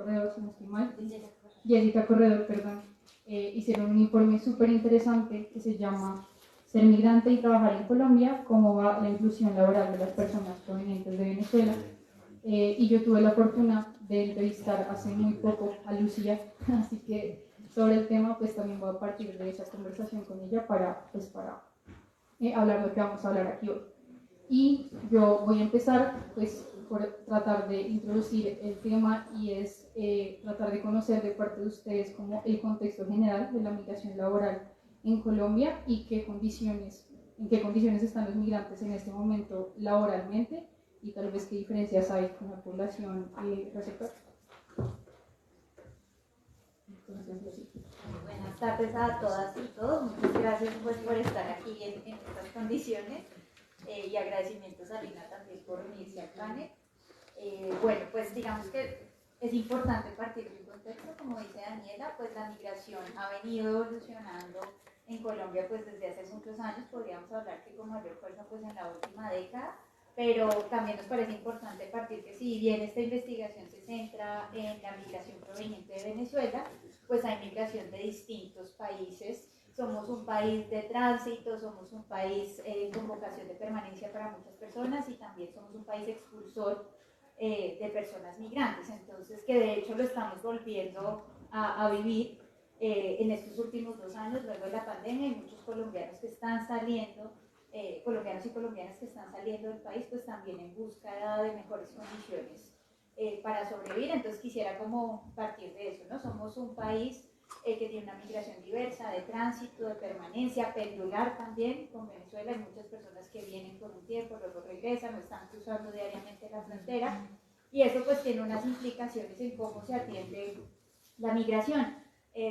Corredor, si no estoy mal, Jessica Corredor, perdón, hicieron un informe súper interesante que se llama Ser migrante y trabajar en Colombia, cómo va la inclusión laboral de las personas provenientes de Venezuela. Y yo tuve la fortuna de entrevistar hace muy poco a Lucía, así que sobre el tema pues también voy a partir de esa conversación con ella para hablar lo que vamos a hablar aquí hoy. Y yo voy a empezar pues por tratar de introducir el tema y es tratar de conocer de parte de ustedes como el contexto general de la migración laboral en Colombia y en qué condiciones están los migrantes en este momento laboralmente y tal vez qué diferencias hay con la población receptora. Entonces, sí. Buenas tardes a todas y todos. Muchas gracias pues, por estar aquí en estas condiciones y agradecimientos a Lina también por unirse al panel. Bueno, pues digamos que es importante partir de un contexto, como dice Daniela, pues la migración ha venido evolucionando en Colombia pues desde hace muchos años, podríamos hablar que con mayor fuerza pues en la última década, pero también nos parece importante partir que si bien esta investigación se centra en la migración proveniente de Venezuela, pues hay migración de distintos países. Somos un país de tránsito, somos un país con vocación de permanencia para muchas personas y también somos un país expulsor de personas migrantes. Entonces, que de hecho lo estamos volviendo a vivir en estos últimos 2 años, luego de la pandemia, hay muchos colombianos que están saliendo, colombianos y colombianas que están saliendo del país, pues también en búsqueda de mejores condiciones para sobrevivir. Entonces quisiera como partir de eso, ¿no? Somos un país que tiene una migración diversa, de tránsito, de permanencia, pendular también. Con Venezuela hay muchas personas que vienen por un tiempo, luego regresan, no están cruzando diariamente la frontera, y eso pues tiene unas implicaciones en cómo se atiende la migración.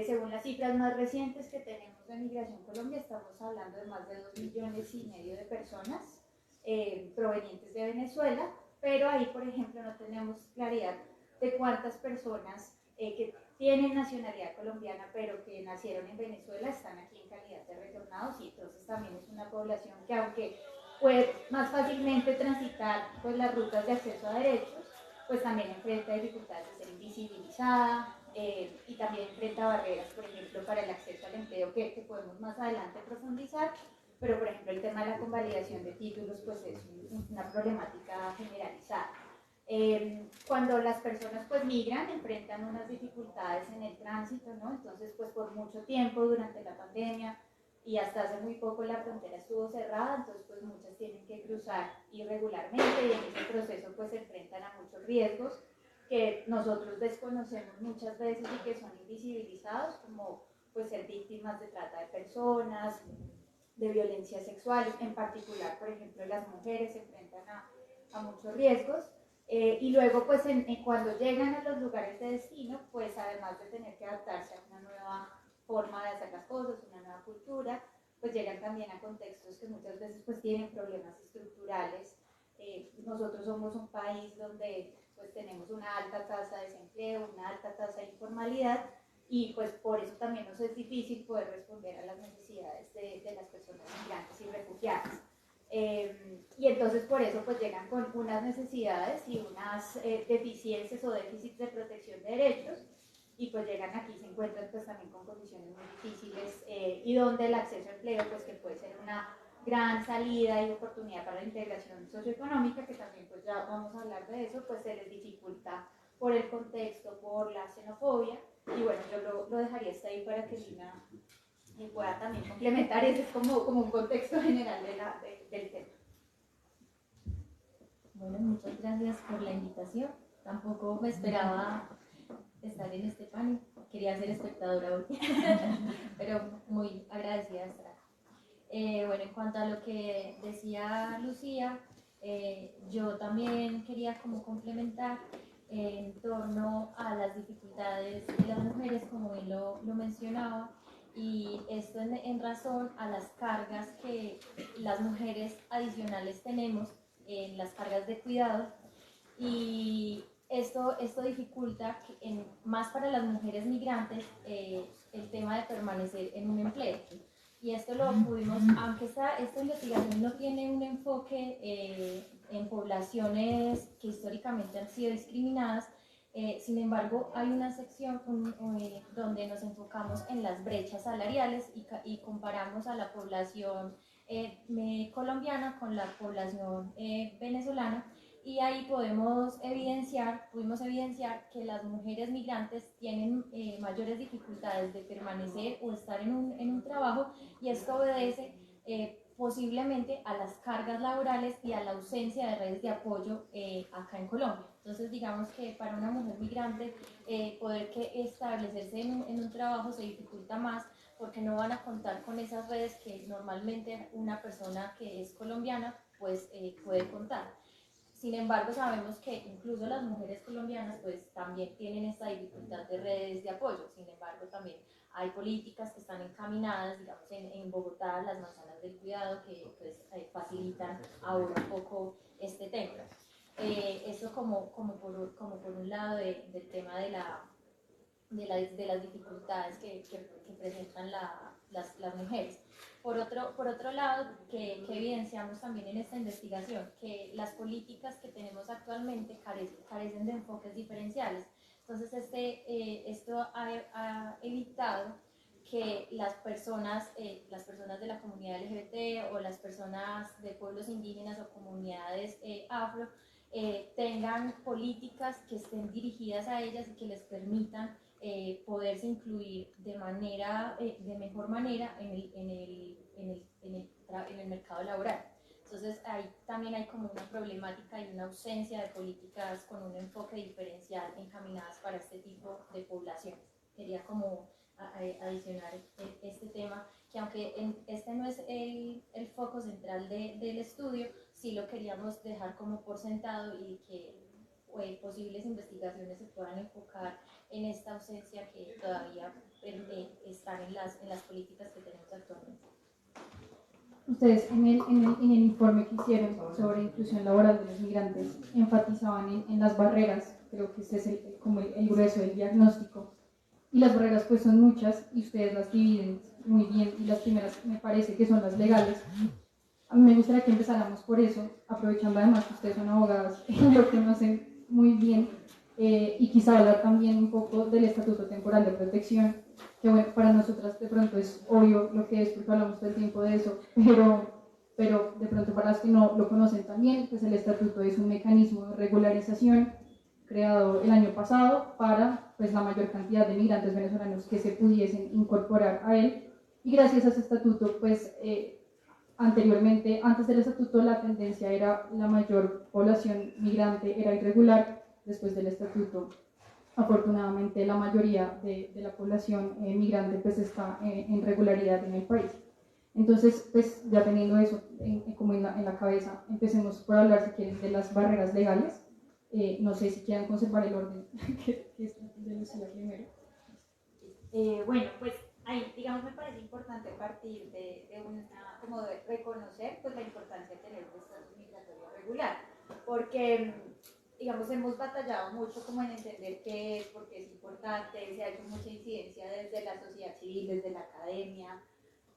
Según las cifras más recientes que tenemos de Migración Colombia, estamos hablando de más de 2,5 millones de personas provenientes de Venezuela, pero ahí, por ejemplo, no tenemos claridad de cuántas personas que tienen nacionalidad colombiana, pero que nacieron en Venezuela, están aquí en calidad de retornados, y entonces también es una población que, aunque puede más fácilmente transitar pues, las rutas de acceso a derechos, pues también enfrenta dificultades de ser invisibilizada y también enfrenta barreras, por ejemplo, para el acceso al empleo que podemos más adelante profundizar, pero por ejemplo el tema de la convalidación de títulos pues es una problemática generalizada. Cuando las personas pues migran, enfrentan unas dificultades en el tránsito, ¿no? Entonces pues por mucho tiempo durante la pandemia y hasta hace muy poco la frontera estuvo cerrada, entonces pues muchas tienen que cruzar irregularmente y en ese proceso pues se enfrentan a muchos riesgos que nosotros desconocemos muchas veces y que son invisibilizados, como pues ser víctimas de trata de personas, de violencia sexual, en particular, por ejemplo, las mujeres se enfrentan a muchos riesgos. Y luego, pues, cuando llegan a los lugares de destino, pues, además de tener que adaptarse a una nueva forma de hacer las cosas, una nueva cultura, pues llegan también a contextos que muchas veces, pues, tienen problemas estructurales. Nosotros somos un país donde, pues, tenemos una alta tasa de desempleo, una alta tasa de informalidad, y pues por eso también nos es difícil poder responder a las necesidades de las personas migrantes y refugiadas. Y entonces por eso pues llegan con unas necesidades y unas deficiencias o déficits de protección de derechos, y pues llegan aquí, se encuentran pues también con condiciones muy difíciles y donde el acceso a empleo pues que puede ser una gran salida y oportunidad para la integración socioeconómica, que también pues ya vamos a hablar de eso, pues se les dificulta por el contexto, por la xenofobia. Y bueno, yo lo dejaría hasta ahí para que Lina pueda también complementar. Ese es como un contexto general del tema. Bueno, muchas gracias por la invitación. Tampoco me esperaba estar en este panel. Quería ser espectadora hoy, pero muy agradecida de estar acá. Bueno, en cuanto a lo que decía Lucía, yo también quería como complementar en torno a las dificultades de las mujeres, como él lo mencionaba, y esto en razón a las cargas que las mujeres adicionales tenemos, en las cargas de cuidado, y esto dificulta más para las mujeres migrantes el tema de permanecer en un empleo. Y esto lo pudimos, aunque esta investigación no tiene un enfoque en poblaciones que históricamente han sido discriminadas, Sin embargo, hay una sección donde nos enfocamos en las brechas salariales y comparamos a la población colombiana con la población venezolana, y ahí pudimos evidenciar que las mujeres migrantes tienen mayores dificultades de permanecer o estar en un trabajo, y esto obedece posiblemente a las cargas laborales y a la ausencia de redes de apoyo acá en Colombia. Entonces, digamos que para una mujer migrante poder establecerse en un trabajo se dificulta más, porque no van a contar con esas redes que normalmente una persona que es colombiana pues puede contar. Sin embargo, sabemos que incluso las mujeres colombianas pues también tienen esta dificultad de redes de apoyo. Sin embargo, también hay políticas que están encaminadas, digamos en Bogotá, las manzanas del cuidado, que pues, facilitan ahora un poco este tema. Eso como por un lado del tema de las dificultades que presentan las mujeres. Por otro lado, que evidenciamos también en esta investigación, que las políticas que tenemos actualmente carecen de enfoques diferenciales. Entonces, esto ha evitado que las personas de la comunidad LGBT o las personas de pueblos indígenas o comunidades afro tengan políticas que estén dirigidas a ellas y que les permitan poderse incluir de mejor manera en el mercado laboral. Entonces ahí también hay como una problemática y una ausencia de políticas con un enfoque diferencial encaminadas para este tipo de poblaciones. Quería como adicionar este tema, que aunque este no es el foco central del estudio, sí lo queríamos dejar como por sentado, y que posibles investigaciones se puedan enfocar en esta ausencia que todavía están en las políticas que tenemos actualmente. Ustedes en el informe que hicieron sobre inclusión laboral de los migrantes enfatizaban en las barreras, creo que ese es como el grueso del diagnóstico, y las barreras pues son muchas y ustedes las dividen muy bien, y las primeras me parece que son las legales. A mí me gustaría que empezáramos por eso, aprovechando además que ustedes son abogadas y lo conocen muy bien, y quizá hablar también un poco del Estatuto Temporal de Protección, que bueno, para nosotras de pronto es obvio lo que es porque hablamos todo el tiempo de eso, pero de pronto para las que no lo conocen también, pues el estatuto es un mecanismo de regularización creado el año pasado para pues, la mayor cantidad de migrantes venezolanos que se pudiesen incorporar a él, y gracias a ese estatuto pues anteriormente, antes del estatuto, la tendencia era la mayor población migrante era irregular. Después del estatuto, afortunadamente, la mayoría de la población migrante pues está en regularidad en el país. Entonces, pues ya teniendo eso como en la cabeza, empecemos por hablar, si quieren, de las barreras legales. No sé si quieran conservar el orden que es de Lucía primero. Bueno, pues ahí, digamos, me parece importante partir como de reconocer pues la importancia de tener un estatus migratorio regular, porque, digamos, hemos batallado mucho como en entender qué es, por qué es importante, se ha hecho mucha incidencia desde la sociedad civil, desde la academia,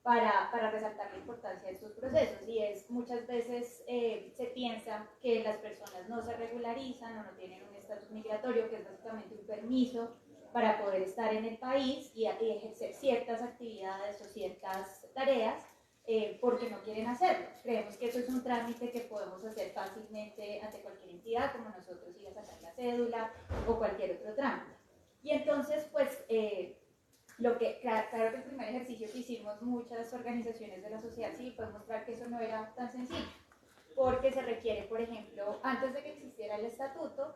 para resaltar la importancia de estos procesos, y es muchas veces se piensa que las personas no se regularizan o no tienen un estatus migratorio, que es básicamente un permiso para poder estar en el país y ejercer ciertas actividades o ciertas tareas porque no quieren hacerlo. Creemos que eso es un trámite que podemos hacer fácilmente ante cualquier entidad, como nosotros ir a sacar la cédula o cualquier otro trámite. Y entonces, pues, claro que el primer ejercicio que hicimos muchas organizaciones de la sociedad civil fue mostrar que eso no era tan sencillo, porque se requiere, por ejemplo, antes de que existiera el estatuto,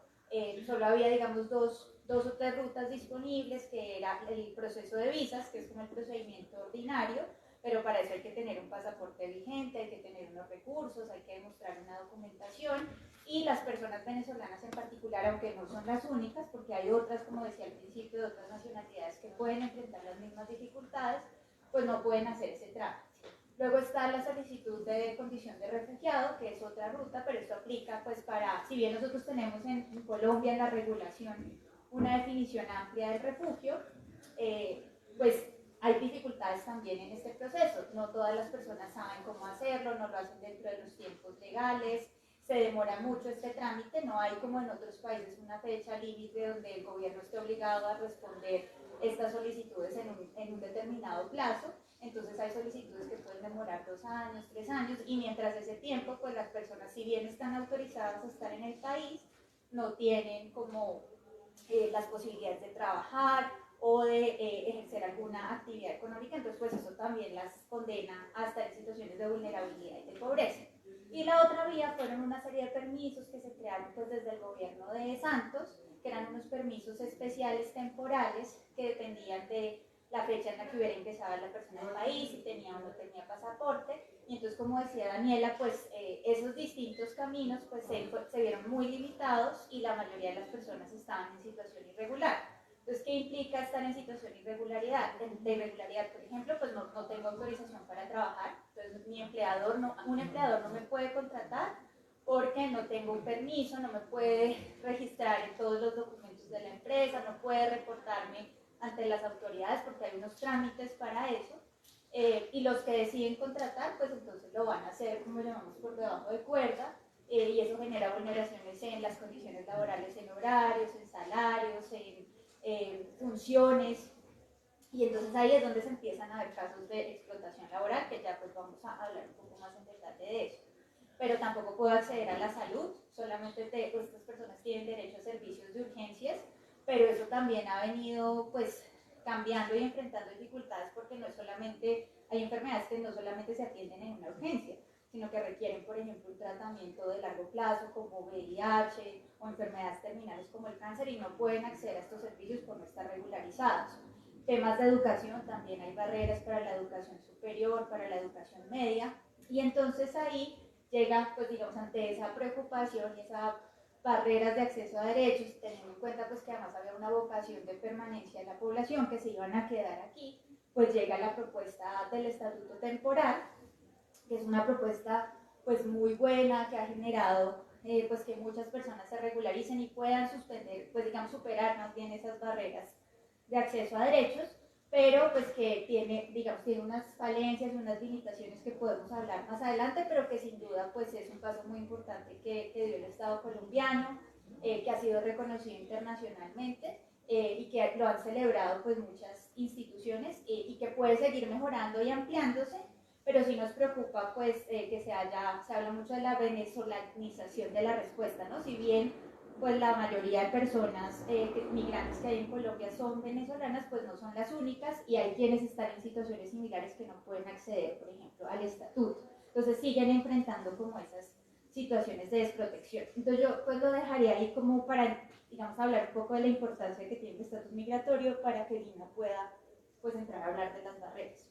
solo había, digamos, dos o tres rutas disponibles, que era el proceso de visas, que es como el procedimiento ordinario, pero para eso hay que tener un pasaporte vigente, hay que tener unos recursos, hay que demostrar una documentación, y las personas venezolanas en particular, aunque no son las únicas, porque hay otras, como decía al principio, de otras nacionalidades que pueden enfrentar las mismas dificultades, pues no pueden hacer ese trámite. Luego está la solicitud de condición de refugiado, que es otra ruta, pero esto aplica pues para, si bien nosotros tenemos en Colombia en la regulación una definición amplia del refugio, pues hay dificultades también en este proceso. No todas las personas saben cómo hacerlo, no lo hacen dentro de los tiempos legales, se demora mucho este trámite, no hay como en otros países una fecha límite donde el gobierno esté obligado a responder estas solicitudes en un determinado plazo. Entonces hay solicitudes que pueden demorar 2 años, 3 años, y mientras ese tiempo, pues las personas, si bien están autorizadas a estar en el país, no tienen como las posibilidades de trabajar o de ejercer alguna actividad económica, entonces pues eso también las condena a estar en situaciones de vulnerabilidad y de pobreza. Y la otra vía fueron una serie de permisos que se crearon pues desde el gobierno de Santos, que eran unos permisos especiales temporales que dependían de la fecha en la que hubiera ingresado la persona al país, si tenía o no tenía pasaporte. Y entonces, como decía Daniela, pues esos distintos caminos pues se vieron muy limitados y la mayoría de las personas estaban en situación irregular. Entonces, ¿qué implica estar en situación de irregularidad? De irregularidad, por ejemplo, pues no tengo autorización para trabajar, entonces un empleador no me puede contratar porque no tengo un permiso, no me puede registrar en todos los documentos de la empresa, no puede reportarme ante las autoridades porque hay unos trámites para eso. Y los que deciden contratar, pues entonces lo van a hacer, como llamamos, por debajo de cuerda, y eso genera vulneraciones en las condiciones laborales, en horarios, en salarios, en funciones, y entonces ahí es donde se empiezan a ver casos de explotación laboral, que ya pues vamos a hablar un poco más en detalle de eso. Pero tampoco puedo acceder a la salud, solamente pues, estas personas tienen derecho a servicios de urgencias, pero eso también ha venido pues cambiando y enfrentando dificultades porque no es solamente, hay enfermedades que no solamente se atienden en una urgencia, sino que requieren, por ejemplo, un tratamiento de largo plazo como VIH o enfermedades terminales como el cáncer y no pueden acceder a estos servicios por no estar regularizados. Temas de educación, también hay barreras para la educación superior, para la educación media, y entonces ahí llega, pues digamos, ante esa preocupación y esas barreras de acceso a derechos, teniendo en cuenta pues que además había una vocación de permanencia de la población que se iban a quedar aquí, pues llega la propuesta del estatuto temporal, que es una propuesta pues muy buena, que ha generado pues que muchas personas se regularicen y puedan suspender, pues digamos superar más bien esas barreras de acceso a derechos, pero pues que tiene, digamos, tiene unas falencias, unas limitaciones que podemos hablar más adelante, pero que sin duda pues es un paso muy importante que dio el Estado colombiano, que ha sido reconocido internacionalmente y que lo han celebrado pues muchas instituciones y que puede seguir mejorando y ampliándose, pero sí nos preocupa pues que se habla mucho de la venezolanización de la respuesta, ¿no? Si bien pues la mayoría de personas migrantes que hay en Colombia son venezolanas, pues no son las únicas y hay quienes están en situaciones similares que no pueden acceder, por ejemplo, al estatuto. Entonces siguen enfrentando como esas situaciones de desprotección. Entonces yo pues lo dejaría ahí como para, digamos, hablar un poco de la importancia que tiene el estatus migratorio para que Lina pueda pues entrar a hablar de las barreras.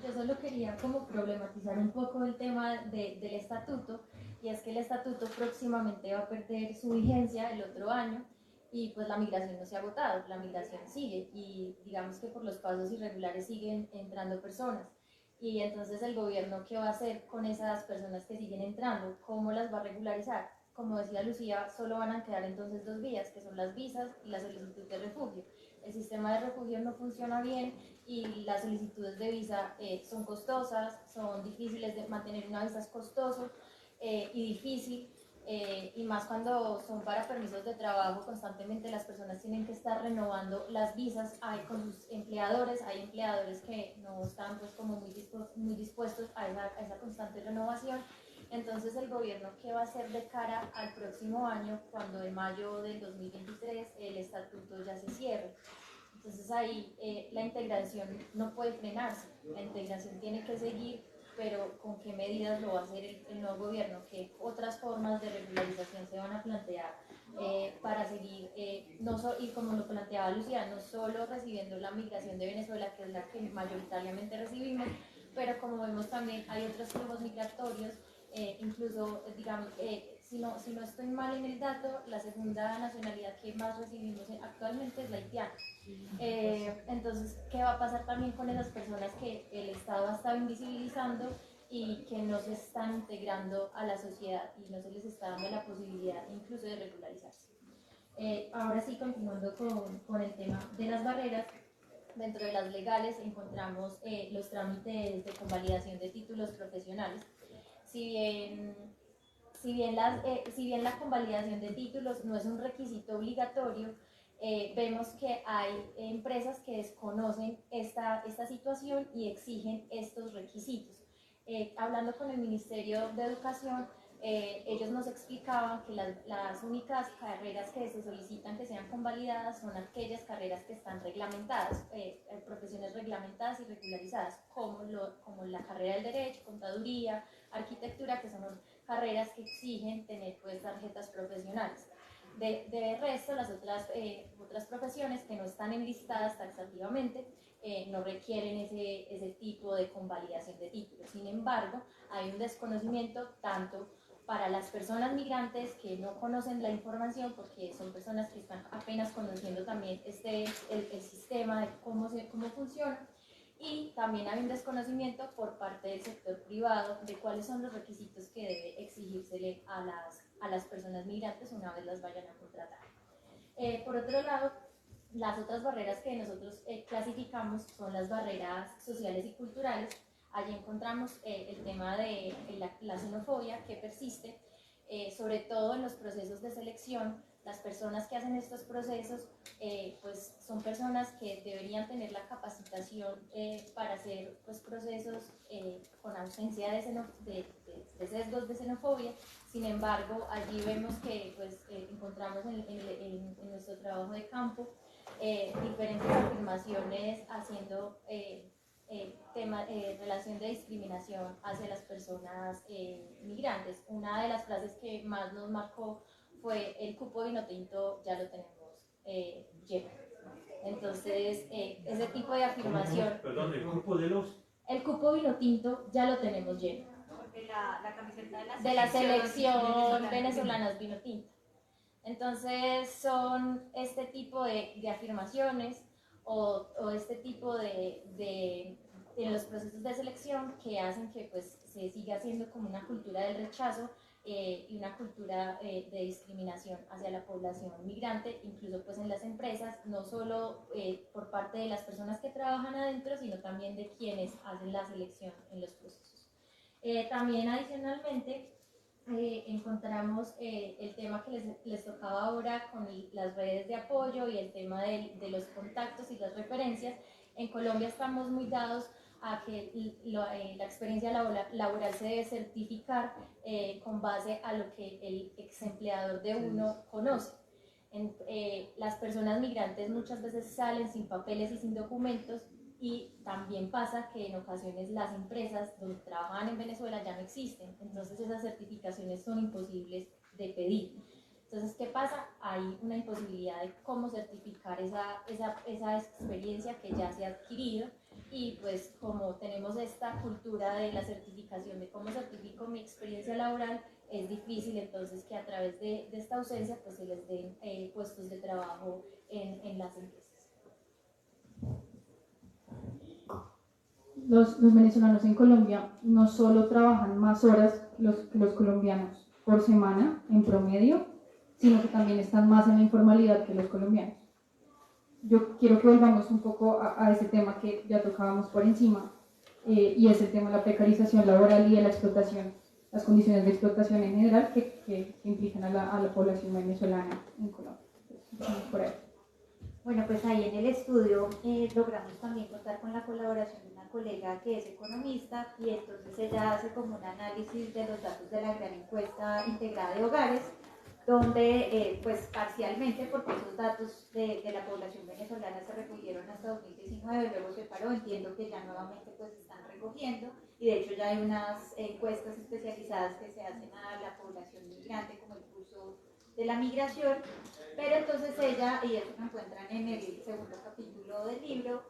Yo solo quería como problematizar un poco el tema del estatuto, y es que el estatuto próximamente va a perder su vigencia el otro año y pues la migración no se ha agotado, la migración sigue y digamos que por los pasos irregulares siguen entrando personas. Y entonces el gobierno, ¿qué va a hacer con esas personas que siguen entrando? ¿Cómo las va a regularizar? Como decía Lucía, solo van a quedar entonces 2 vías, que son las visas y la solicitud de refugio. El sistema de refugio no funciona bien y las solicitudes de visa son costosas, son difíciles de mantener, una visa es costoso y difícil, y más cuando son para permisos de trabajo, constantemente las personas tienen que estar renovando las visas con sus empleadores, hay empleadores que no están pues como muy dispuestos a esa constante renovación. Entonces el gobierno, ¿qué va a hacer de cara al próximo año cuando en mayo del 2023 el estatuto ya se cierre? Entonces ahí la integración no puede frenarse, la integración tiene que seguir, pero ¿con qué medidas lo va a hacer el nuevo gobierno? ¿Qué otras formas de regularización se van a plantear para seguir, y como lo planteaba Lucía, no solo recibiendo la migración de Venezuela, que es la que mayoritariamente recibimos, pero como vemos también hay otros flujos migratorios, incluso digamos, si no estoy mal en el dato, la segunda nacionalidad que más recibimos actualmente es la haitiana. Entonces, ¿qué va a pasar también con esas personas que el Estado ha estado invisibilizando y que no se están integrando a la sociedad y no se les está dando la posibilidad incluso de regularizarse? Ahora sí, continuando con el tema de las barreras, dentro de las legales encontramos los trámites de convalidación de títulos profesionales. Si bien si bien la convalidación de títulos no es un requisito obligatorio, vemos que hay empresas que desconocen esta situación y exigen estos requisitos. Hablando con el Ministerio de Educación, ellos nos explicaban que las únicas carreras que se solicitan que sean convalidadas son aquellas carreras que están reglamentadas, profesiones reglamentadas y regularizadas, como la carrera del Derecho, Contaduría, Arquitectura, que son carreras que exigen tener pues tarjetas profesionales. De resto, las otras profesiones que no están enlistadas taxativamente no requieren ese tipo de convalidación de títulos. Sin embargo, hay un desconocimiento tanto para las personas migrantes que no conocen la información, porque son personas que están apenas conociendo también el sistema de cómo funciona, y también hay un desconocimiento por parte del sector privado de cuáles son los requisitos que debe exigírsele a las personas migrantes una vez las vayan a contratar. Por otro lado, las otras barreras que nosotros clasificamos son las barreras sociales y culturales. Allí encontramos el tema de la xenofobia que persiste, sobre todo en los procesos de selección. Las personas que hacen estos procesos pues son personas que deberían tener la capacitación para hacer pues, procesos con ausencia de sesgos de xenofobia. Sin embargo, allí vemos que pues, encontramos en nuestro trabajo de campo diferentes afirmaciones haciendo relación de discriminación hacia las personas migrantes. Una de las frases que más nos marcó fue: el cupo vino tinto ya lo tenemos lleno. Entonces, ese tipo de afirmación. Perdón, el cupo de los. El cupo vino tinto ya lo tenemos lleno. Porque la camiseta de la selección venezolana es vino tinto. Entonces, son este tipo de afirmaciones o este tipo de los procesos de selección que hacen que pues, se siga haciendo como una cultura del rechazo y una cultura de discriminación hacia la población migrante, incluso pues en las empresas, no solo por parte de las personas que trabajan adentro, sino también de quienes hacen la selección en los procesos. También adicionalmente encontramos el tema que les tocaba ahora con las redes de apoyo y el tema de los contactos y las referencias. En Colombia estamos muy dados a que la experiencia laboral se debe certificar con base a lo que el ex empleador de uno conoce. Las personas migrantes muchas veces salen sin papeles y sin documentos, y también pasa que en ocasiones las empresas donde trabajan en Venezuela ya no existen, entonces esas certificaciones son imposibles de pedir. Entonces, ¿qué pasa? Hay una imposibilidad de cómo certificar esa experiencia que ya se ha adquirido, y pues como tenemos esta cultura de la certificación, de cómo certifico mi experiencia laboral, es difícil entonces que a través de esta ausencia pues se les den puestos de trabajo en las empresas. Los venezolanos en Colombia no solo trabajan más horas que los colombianos por semana en promedio, sino que también están más en la informalidad que los colombianos. Yo quiero que volvamos un poco a ese tema que ya tocábamos por encima, y es el tema de la precarización laboral y de la explotación, las condiciones de explotación en general que implican a la población venezolana en Colombia. Entonces, por ahí. Bueno, pues ahí en el estudio logramos también contar con la colaboración de una colega que es economista, y entonces ella hace como un análisis de los datos de la gran encuesta integrada de hogares, donde pues parcialmente, porque esos datos de la población venezolana se recogieron hasta 2019, luego se paró, entiendo que ya nuevamente pues se están recogiendo, y de hecho ya hay unas encuestas especializadas que se hacen a la población migrante como el curso de la migración. Pero entonces ella, y eso lo encuentran en el segundo capítulo del libro,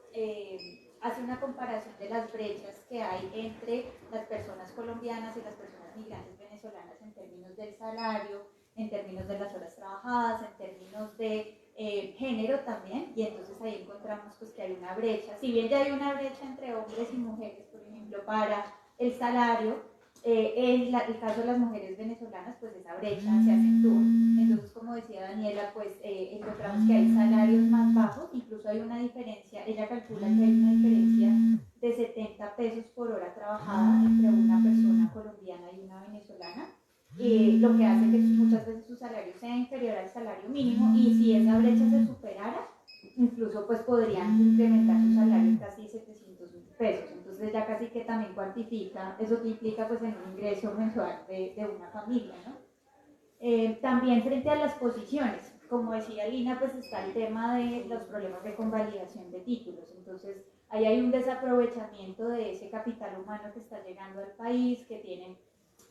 hace una comparación de las brechas que hay entre las personas colombianas y las personas migrantes venezolanas en términos del salario, en términos de las horas trabajadas, en términos de género también, y entonces ahí encontramos pues que hay una brecha. Si bien ya hay una brecha entre hombres y mujeres, por ejemplo, para el salario, en el caso de las mujeres venezolanas, pues esa brecha se acentúa. Entonces, como decía Daniela, pues encontramos que hay salarios más bajos, incluso hay una diferencia, ella calcula que hay una diferencia de 70 pesos por hora trabajada entre una persona colombiana y una venezolana. lo que hace que muchas veces su salario sea inferior al salario mínimo, y si esa brecha se superara, incluso pues podrían incrementar su salario en casi 700.000 pesos. Entonces ya casi que también cuantifica eso que implica pues en un ingreso mensual de una familia, ¿no? También frente a las posiciones, como decía Lina, pues está el tema de los problemas de convalidación de títulos. Entonces ahí hay un desaprovechamiento de ese capital humano que está llegando al país, que tienen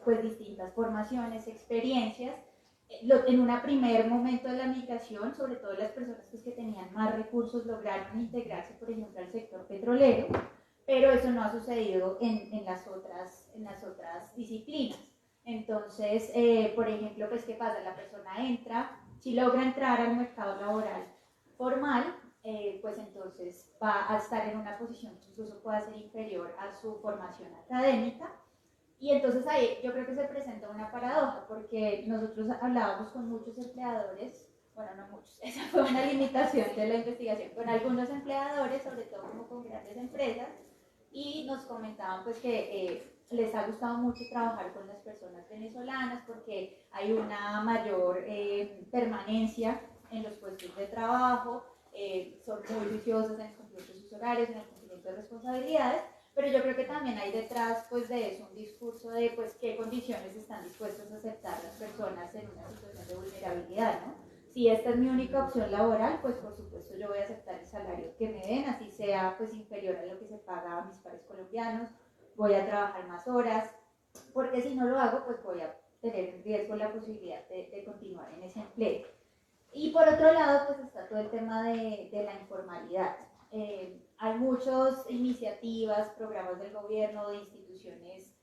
pues distintas formaciones, experiencias. En un primer momento de la migración, sobre todo las personas pues, que tenían más recursos lograron integrarse, por ejemplo, al sector petrolero, pero eso no ha sucedido en las otras disciplinas. Entonces, por ejemplo, pues, ¿qué pasa? La persona entra, si logra entrar al mercado laboral formal, pues entonces va a estar en una posición que incluso pueda ser inferior a su formación académica. Y entonces ahí yo creo que se presenta una paradoja, porque nosotros hablábamos con muchos empleadores, bueno, no muchos, esa fue una limitación de la investigación, con algunos empleadores, sobre todo como con grandes empresas, y nos comentaban pues que les ha gustado mucho trabajar con las personas venezolanas porque hay una mayor permanencia en los puestos de trabajo, son muy juiciosas en el cumplimiento de sus horarios, en el cumplimiento de responsabilidades, pero yo creo que también hay detrás pues, de eso un discurso de pues, qué condiciones están dispuestas a aceptar las personas en una situación de vulnerabilidad, ¿no? Si esta es mi única opción laboral, pues por supuesto yo voy a aceptar el salario que me den, así sea pues inferior a lo que se paga a mis pares colombianos, voy a trabajar más horas, porque si no lo hago, pues voy a tener en riesgo la posibilidad de continuar en ese empleo. Y por otro lado, pues está todo el tema de la informalidad. Hay muchas iniciativas, programas del gobierno, de instituciones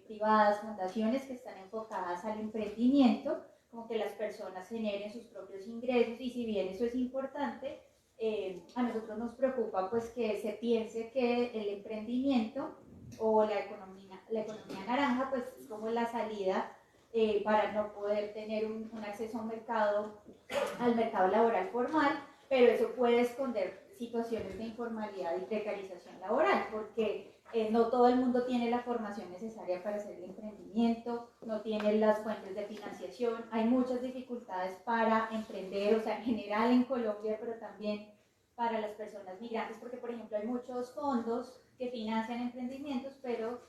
privadas, fundaciones que están enfocadas al emprendimiento, como que las personas generen sus propios ingresos, y si bien eso es importante, a nosotros nos preocupa pues que se piense que el emprendimiento o la economía naranja pues es como la salida para no poder tener un acceso a al mercado laboral formal, pero eso puede esconder situaciones de informalidad y precarización laboral, porque no todo el mundo tiene la formación necesaria para hacer el emprendimiento, no tiene las fuentes de financiación, hay muchas dificultades para emprender, o sea, en general en Colombia, pero también para las personas migrantes, porque por ejemplo hay muchos fondos que financian emprendimientos, pero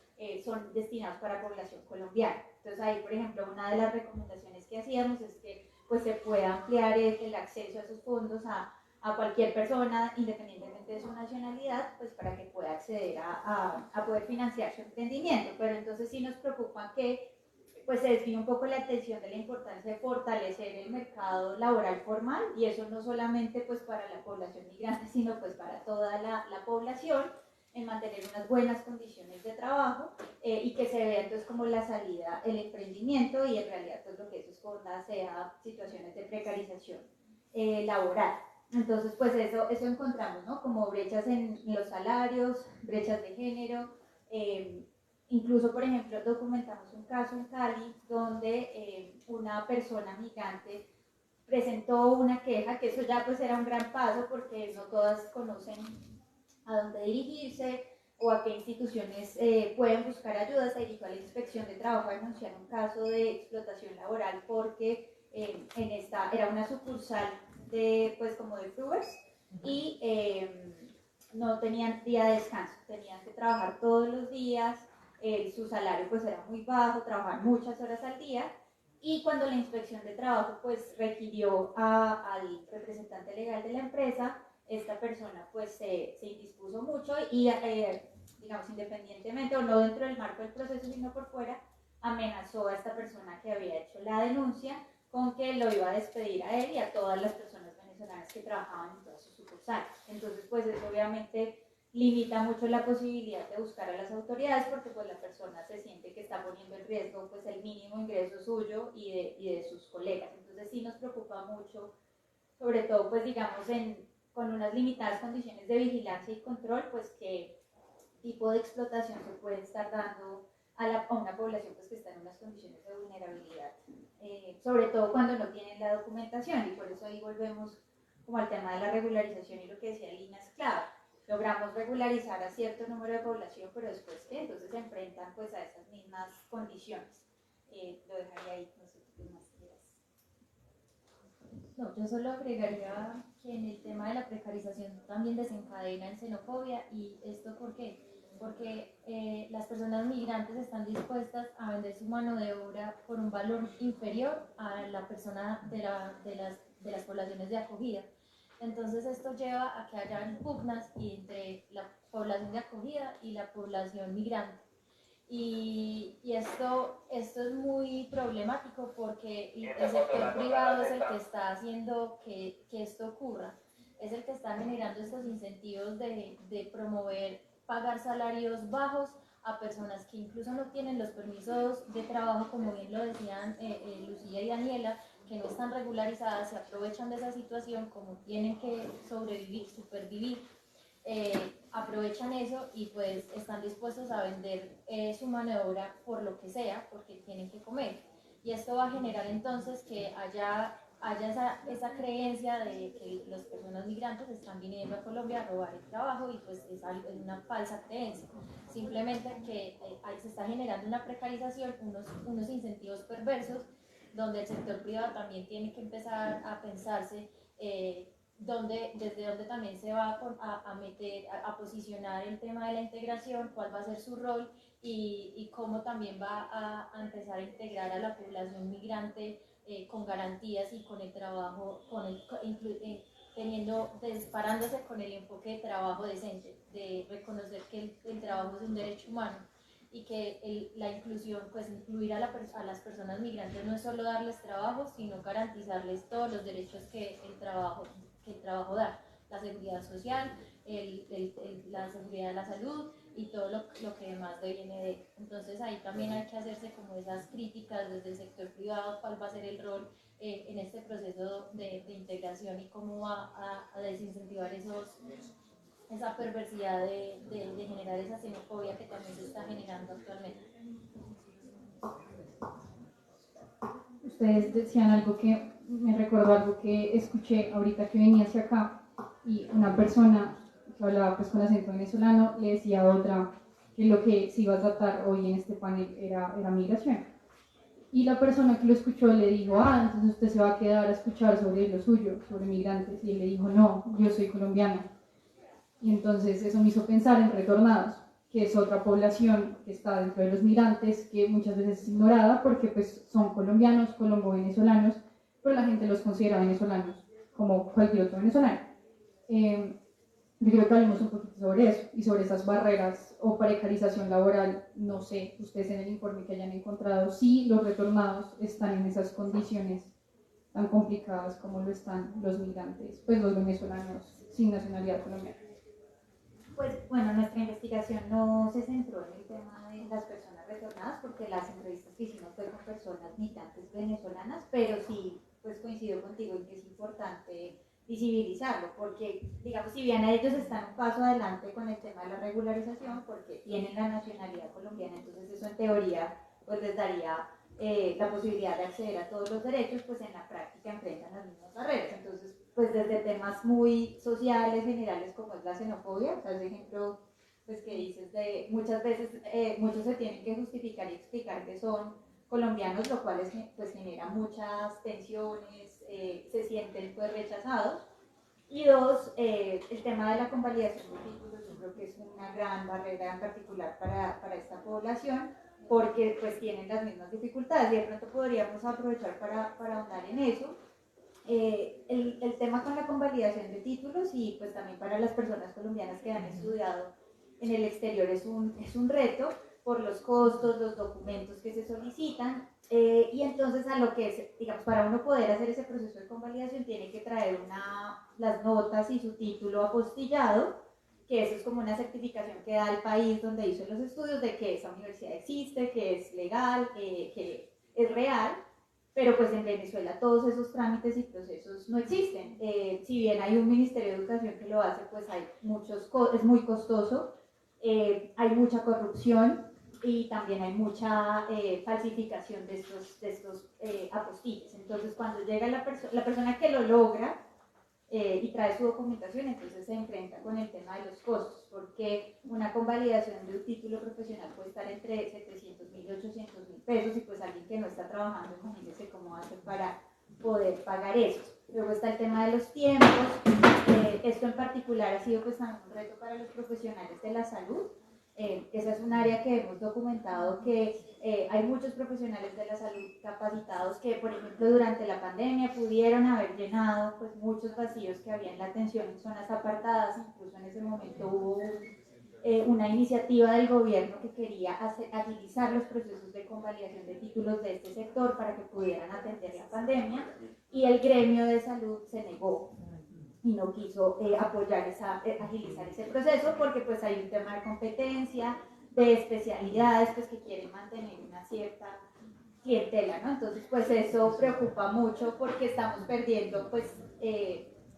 son destinados para población colombiana. Entonces ahí, por ejemplo, una de las recomendaciones que hacíamos es que pues, se pueda ampliar el acceso a esos fondos a cualquier persona, independientemente de su nacionalidad, pues para que pueda acceder a poder financiar su emprendimiento. Pero entonces sí nos preocupa que pues se desvíe un poco la atención de la importancia de fortalecer el mercado laboral formal, y eso no solamente pues para la población migrante, sino pues para toda la población, en mantener unas buenas condiciones de trabajo y que se vea entonces como la salida, el emprendimiento, y en realidad pues lo que eso esconda sea situaciones de precarización laboral. Entonces pues eso encontramos, ¿no? Como brechas en los salarios, brechas de género, incluso por ejemplo documentamos un caso en Cali donde una persona migrante presentó una queja, que eso ya pues era un gran paso porque no todas conocen a dónde dirigirse o a qué instituciones pueden buscar ayuda. Se dirigió a la inspección de trabajo a denunciar un caso de explotación laboral porque en esta era una sucursal de pues como de Frubers, y no tenían día de descanso, tenían que trabajar todos los días, su salario pues era muy bajo, trabajaban muchas horas al día, y cuando la inspección de trabajo pues requirió al representante legal de la empresa, esta persona pues se indispuso mucho y digamos independientemente o no dentro del marco del proceso sino por fuera, amenazó a esta persona que había hecho la denuncia con que lo iba a despedir a él y a todas las personas venezolanas que trabajaban en todas sus sucursales. Entonces pues eso obviamente limita mucho la posibilidad de buscar a las autoridades, porque pues la persona se siente que está poniendo en riesgo pues el mínimo ingreso suyo y de sus colegas. Entonces sí nos preocupa mucho, sobre todo pues digamos con unas limitadas condiciones de vigilancia y control, pues qué tipo de explotación se puede estar dando a una población pues, que está en unas condiciones de vulnerabilidad, sobre todo cuando no tienen la documentación, y por eso ahí volvemos como al tema de la regularización, y lo que decía Lina es clave. Logramos regularizar a cierto número de población, pero después ¿qué? Entonces se enfrentan pues a esas mismas condiciones. lo dejaría ahí, no sé qué más quieras. No, yo solo agregaría que en el tema de la precarización también desencadena en xenofobia. ¿Y esto por qué? Porque las personas migrantes están dispuestas a vender su mano de obra por un valor inferior a la persona de las poblaciones de acogida. Entonces esto lleva a que haya pugnas entre la población de acogida y la población migrante. Y esto es muy problemático porque el sector privado es el que está haciendo que esto ocurra, es el que está generando estos incentivos de promover pagar salarios bajos a personas que incluso no tienen los permisos de trabajo, como bien lo decían Lucía y Daniela, que no están regularizadas, se aprovechan de esa situación, como tienen que sobrevivir, supervivir, aprovechan eso y pues están dispuestos a vender su mano de obra por lo que sea, porque tienen que comer. Y esto va a generar entonces que haya esa creencia de que las personas migrantes están viniendo a Colombia a robar el trabajo, y pues es una falsa creencia. Simplemente que se está generando una precarización, unos incentivos perversos, donde el sector privado también tiene que empezar a pensarse desde donde también se va a meter, a posicionar el tema de la integración, cuál va a ser su rol y cómo también va a empezar a integrar a la población migrante con garantías y con el trabajo, disparándose con el enfoque de trabajo decente, de reconocer que el trabajo es un derecho humano y que la inclusión, pues incluir a las personas migrantes no es solo darles trabajo, sino garantizarles todos los derechos que el trabajo da, la seguridad social, la seguridad de la salud y todo lo que demás viene de él. Entonces ahí también hay que hacerse como esas críticas desde el sector privado, cuál va a ser el rol en este proceso de integración y cómo va a desincentivar esa perversidad de generar esa xenofobia que también se está generando actualmente. Ustedes decían algo que me recordó algo que escuché ahorita que venía hacia acá, y una persona que hablaba pues con acento venezolano le decía a otra que lo que se iba a tratar hoy en este panel era migración. Y la persona que lo escuchó le dijo, entonces usted se va a quedar a escuchar sobre lo suyo, sobre migrantes. Y él le dijo, no, yo soy colombiano. Y entonces eso me hizo pensar en retornados, que es otra población que está dentro de los migrantes, que muchas veces es ignorada porque pues son colombianos, colombo-venezolanos, pero la gente los considera venezolanos, como cualquier otro venezolano. Yo quiero que hablemos un poquito sobre eso y sobre esas barreras o precarización laboral. No sé, ustedes en el informe que hayan encontrado, si los retornados están en esas condiciones tan complicadas como lo están los migrantes, pues los venezolanos sin nacionalidad colombiana. Pues bueno, nuestra investigación no se centró en el tema de las personas retornadas, porque las entrevistas que hicimos fue con personas migrantes venezolanas, pero sí, pues coincido contigo en que es importante visibilizarlo, porque digamos, si bien ellos están un paso adelante con el tema de la regularización, porque tienen la nacionalidad colombiana, entonces eso en teoría pues les daría la posibilidad de acceder a todos los derechos, pues en la práctica enfrentan las mismas barreras. Entonces, pues desde temas muy sociales, generales, como es la xenofobia, o sea, ese ejemplo pues, que dices de muchas veces muchos se tienen que justificar y explicar que son colombianos, lo cual pues genera muchas tensiones, se sienten pues rechazados. Y dos, el tema de la convalidación de títulos, yo creo que es una gran barrera en particular para esta población, porque pues tienen las mismas dificultades, y de pronto podríamos aprovechar para ahondar en eso. El tema con la convalidación de títulos, y pues también para las personas colombianas que han estudiado en el exterior, es un reto por los costos, los documentos que se solicitan, y entonces a lo que es, digamos, para uno poder hacer ese proceso de convalidación tiene que traer las notas y su título apostillado, que eso es como una certificación que da el país donde hizo los estudios de que esa universidad existe, que es legal, que es real. Pero pues en Venezuela todos esos trámites y procesos no existen. Si bien hay un Ministerio de Educación que lo hace, pues hay es muy costoso, hay mucha corrupción y también hay mucha falsificación de estos apostilles. Entonces cuando llega la persona que lo logra, y trae su documentación, entonces se enfrenta con el tema de los costos, porque una convalidación de un título profesional puede estar entre 700.000 y 800.000 pesos, y pues alguien que no está trabajando, imagínense cómo hace para poder pagar eso. Luego está el tema de los tiempos, esto en particular ha sido pues también un reto para los profesionales de la salud. Esa es un área que hemos documentado que hay muchos profesionales de la salud capacitados que, por ejemplo, durante la pandemia pudieron haber llenado pues, muchos vacíos que había en la atención en zonas apartadas. Incluso en ese momento hubo una iniciativa del gobierno que quería agilizar los procesos de convalidación de títulos de este sector para que pudieran atender la pandemia, y el gremio de salud se negó y no quiso apoyar agilizar ese proceso, porque pues hay un tema de competencia, de especialidades pues que quieren mantener una cierta clientela, ¿no? Entonces pues eso preocupa mucho porque estamos perdiendo pues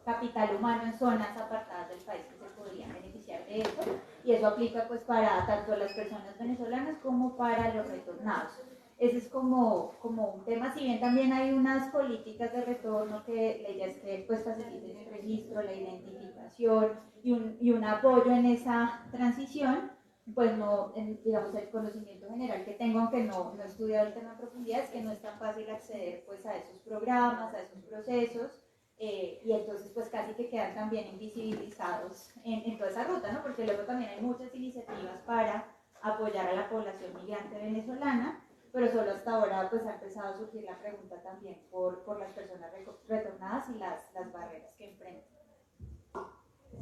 capital humano en zonas apartadas del país que se podrían beneficiar de eso, y eso aplica pues para tanto las personas venezolanas como para los retornados. Ese es como un tema, si bien también hay unas políticas de retorno que la idea es que pues faciliten el registro, la identificación y un apoyo en esa transición, pues no, digamos, el conocimiento general que tengo, aunque no he estudiado el tema en profundidad, es que no es tan fácil acceder pues a esos programas, a esos procesos, y entonces pues casi que quedan también invisibilizados en toda esa ruta, ¿no? Porque luego también hay muchas iniciativas para apoyar a la población migrante venezolana, pero solo hasta ahora pues ha empezado a surgir la pregunta también por las personas retornadas y las barreras que enfrentan.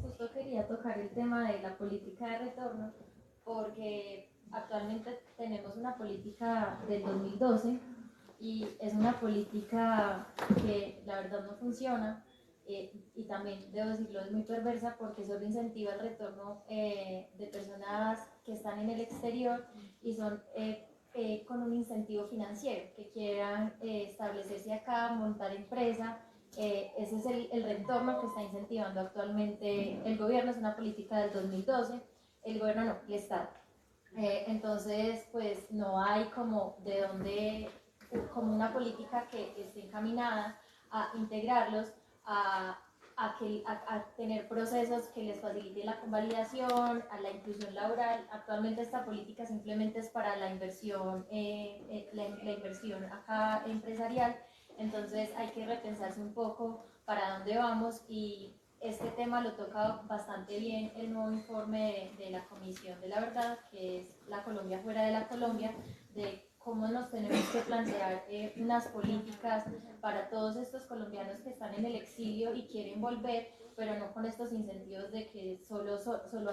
Justo quería tocar el tema de la política de retorno, porque actualmente tenemos una política del 2012 y es una política que la verdad no funciona, y también debo decirlo es muy perversa porque solo incentiva el retorno de personas que están en el exterior y son con un incentivo financiero, que quieran establecerse acá, montar empresa. Ese es el retorno que está incentivando actualmente el gobierno. Es una política del 2012, el gobierno no, el Estado. Entonces, pues no hay como de dónde, como una política que esté encaminada a integrarlos, a tener procesos que les faciliten la convalidación, a la inclusión laboral. Actualmente esta política simplemente es para la inversión, la inversión acá empresarial. Entonces hay que repensarse un poco para dónde vamos, y este tema lo toca bastante bien el nuevo informe de la Comisión de la Verdad, que es La Colombia fuera de la Colombia, de cómo nos tenemos que plantear unas políticas para todos estos colombianos que están en el exilio y quieren volver, pero no con estos incentivos de que solo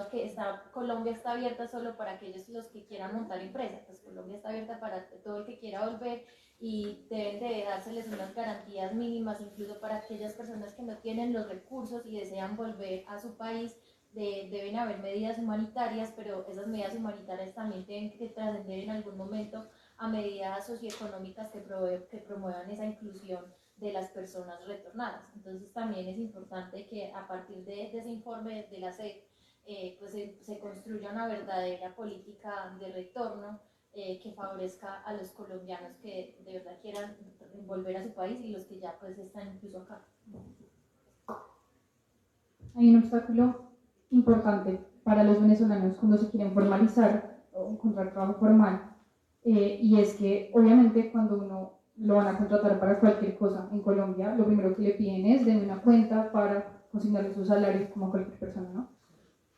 que Colombia está abierta solo para aquellos los que quieran montar empresas. Pues Colombia está abierta para todo el que quiera volver, y deben de dárseles unas garantías mínimas, incluso para aquellas personas que no tienen los recursos y desean volver a su país. Deben haber medidas humanitarias, pero esas medidas humanitarias también tienen que trascender en algún momento a medidas socioeconómicas que promuevan esa inclusión de las personas retornadas. Entonces también es importante que a partir de ese informe de la SED pues se construya una verdadera política de retorno que favorezca a los colombianos que de verdad quieran volver a su país y los que ya pues están incluso acá. Hay un obstáculo importante para los venezolanos cuando se quieren formalizar o encontrar trabajo formal, y es que obviamente cuando uno lo van a contratar para cualquier cosa en Colombia, lo primero que le piden es de una cuenta para consignarle su salario como cualquier persona, ¿no?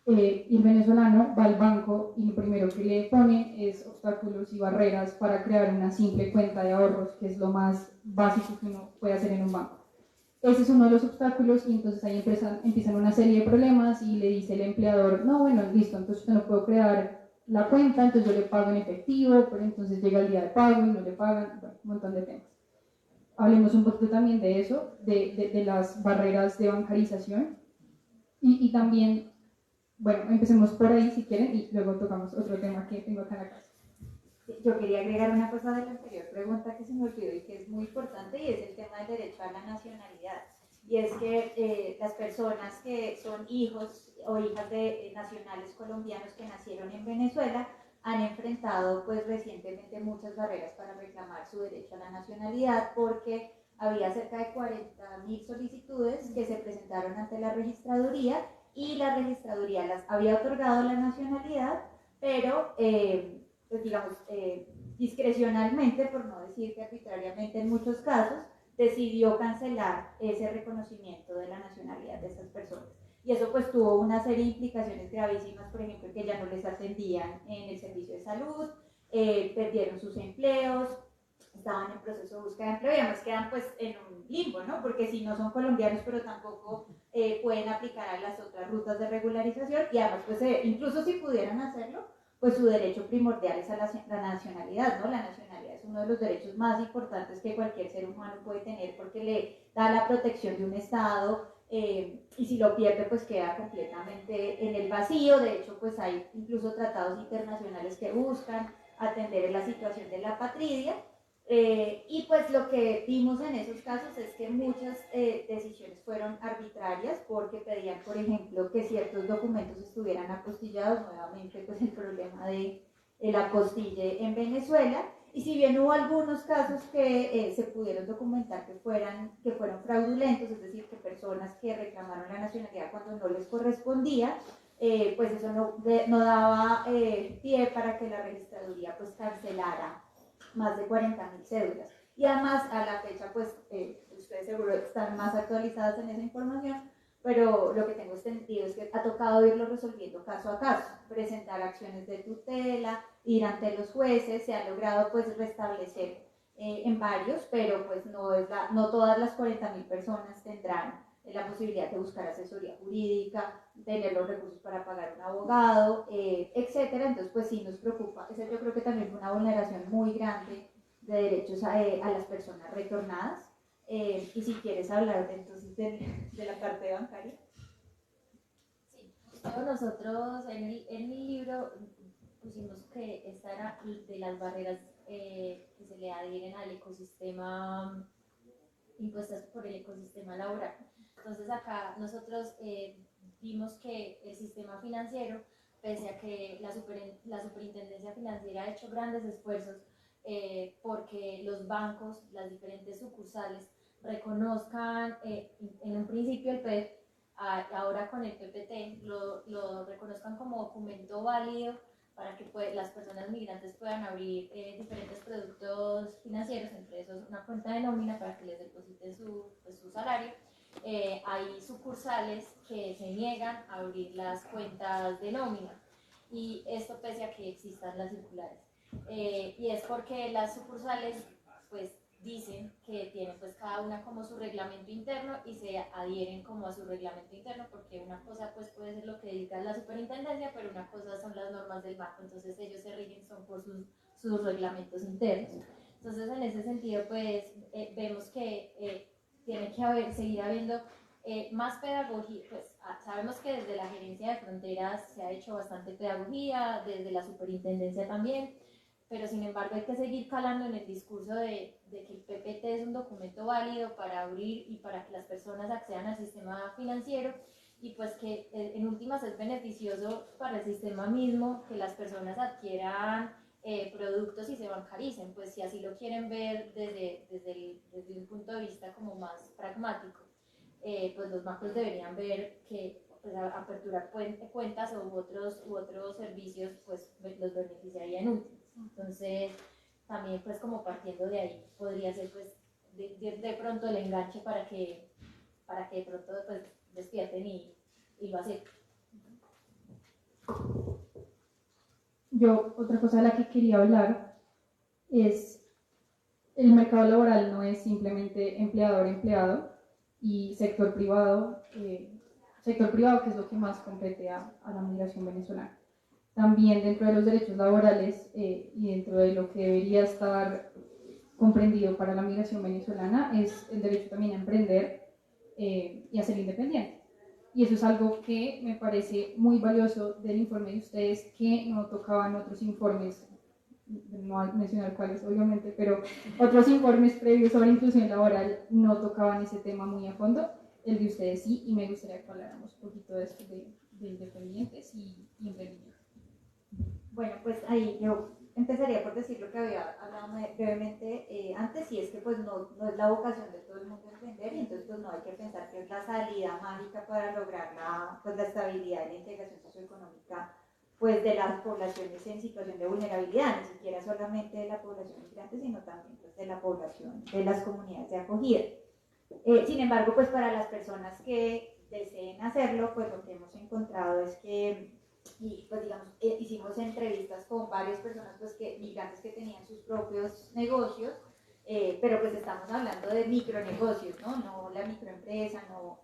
Y el venezolano va al banco y lo primero que le pone es obstáculos y barreras para crear una simple cuenta de ahorros, que es lo más básico que uno puede hacer en un banco. Ese es uno de los obstáculos, y entonces ahí empiezan una serie de problemas y le dice el empleador, no, bueno, listo, entonces yo no puedo crear la cuenta, entonces yo le pago en efectivo, pero entonces llega el día de pago y no le pagan, bueno, un montón de temas. Hablemos un poquito también de eso, de las barreras de bancarización, y también, bueno, empecemos por ahí si quieren y luego tocamos otro tema que tengo acá en la casa. Yo quería agregar una cosa de la anterior pregunta que se me olvidó y que es muy importante, y es el tema del derecho a la nacionalidad. Y es que las personas que son hijos o hijas de nacionales colombianos que nacieron en Venezuela han enfrentado pues recientemente muchas barreras para reclamar su derecho a la nacionalidad, porque había cerca de 40.000 solicitudes que se presentaron ante la registraduría y la registraduría las había otorgado la nacionalidad, pero pues digamos discrecionalmente, por no decir que arbitrariamente en muchos casos, decidió cancelar ese reconocimiento de la nacionalidad de esas personas. Y eso pues tuvo una serie de implicaciones gravísimas, por ejemplo, que ya no les atendían en el servicio de salud, perdieron sus empleos, estaban en proceso de búsqueda de empleo y además quedan pues en un limbo, ¿no? Porque si no son colombianos, pero tampoco pueden aplicar a las otras rutas de regularización y además pues incluso si pudieran hacerlo, pues su derecho primordial es a la nacionalidad, ¿no? La nacionalidad es uno de los derechos más importantes que cualquier ser humano puede tener porque le da la protección de un Estado y si lo pierde pues queda completamente en el vacío. De hecho pues hay incluso tratados internacionales que buscan atender la situación de la apatridia. Y pues lo que vimos en esos casos es que muchas decisiones fueron arbitrarias porque pedían, por ejemplo, que ciertos documentos estuvieran apostillados, nuevamente pues el problema de el apostille en Venezuela, y si bien hubo algunos casos que se pudieron documentar que fueron fraudulentos, es decir, que personas que reclamaron la nacionalidad cuando no les correspondía, pues eso no daba pie para que la registraduría pues cancelara más de 40.000 cédulas. Y además a la fecha, pues ustedes seguro están más actualizadas en esa información, pero lo que tengo entendido es que ha tocado irlo resolviendo caso a caso, presentar acciones de tutela, ir ante los jueces, se ha logrado pues restablecer en varios, pero pues no todas las 40.000 personas tendrán la posibilidad de buscar asesoría jurídica, tener los recursos para pagar un abogado, etcétera. Entonces pues sí nos preocupa. Eso yo creo que también fue una vulneración muy grande de derechos a las personas retornadas. Y si quieres hablar entonces de la parte bancaria. Sí, justo nosotros en el libro pusimos que esta era de las barreras que se le adhieren al ecosistema impuestas por el ecosistema laboral. Entonces acá nosotros vimos que el sistema financiero, pese a que la superintendencia financiera ha hecho grandes esfuerzos porque los bancos, las diferentes sucursales, reconozcan en un principio el PEP, ahora con el PPT, lo reconozcan como documento válido para que las personas migrantes puedan abrir diferentes productos financieros, entre esos una cuenta de nómina para que les depositen su salario. Hay sucursales que se niegan a abrir las cuentas de nómina y esto pese a que existan las circulares. Y es porque las sucursales pues dicen que tienen pues cada una como su reglamento interno y se adhieren como a su reglamento interno, porque una cosa pues puede ser lo que diga la superintendencia, pero una cosa son las normas del banco, entonces ellos se rigen son por sus reglamentos internos. Entonces en ese sentido pues vemos que tiene que seguir habiendo más pedagogía, pues sabemos que desde la gerencia de fronteras se ha hecho bastante pedagogía, desde la superintendencia también, pero sin embargo hay que seguir calando en el discurso de que el PPT es un documento válido para abrir y para que las personas accedan al sistema financiero y pues que en últimas es beneficioso para el sistema mismo que las personas adquieran productos y se bancaricen, pues si así lo quieren ver desde un punto de vista como más pragmático, pues los bancos deberían ver que pues, aperturar cuentas u otros servicios pues los beneficiaría en últimas. Entonces también pues como partiendo de ahí podría ser pues de pronto el enganche para que de pronto pues despierten y lo acepten. Yo, otra cosa de la que quería hablar es el mercado laboral no es simplemente empleador-empleado y sector privado que es lo que más compete a la migración venezolana. También dentro de los derechos laborales y dentro de lo que debería estar comprendido para la migración venezolana es el derecho también a emprender y a ser independiente. Y eso es algo que me parece muy valioso del informe de ustedes, que no tocaban otros informes, no al mencionar cuáles obviamente, pero otros informes previos sobre inclusión laboral no tocaban ese tema muy a fondo. El de ustedes sí, y me gustaría que habláramos un poquito de esto de independientes y emprendimiento. Bueno, pues ahí yo empezaría por decir lo que había hablado brevemente antes, y es que pues no es la vocación de todo el mundo emprender, y entonces pues no hay que pensar que es la salida mágica para lograr la estabilidad y la integración socioeconómica pues de las poblaciones en situación de vulnerabilidad, ni siquiera solamente de la población migrante, sino también pues, de la población de las comunidades de acogida. Sin embargo, pues para las personas que deseen hacerlo, pues lo que hemos encontrado es que, y pues digamos, hicimos entrevistas con varias personas, pues que migrantes que tenían sus propios negocios, pero pues estamos hablando de micronegocios, ¿no? No la microempresa, no,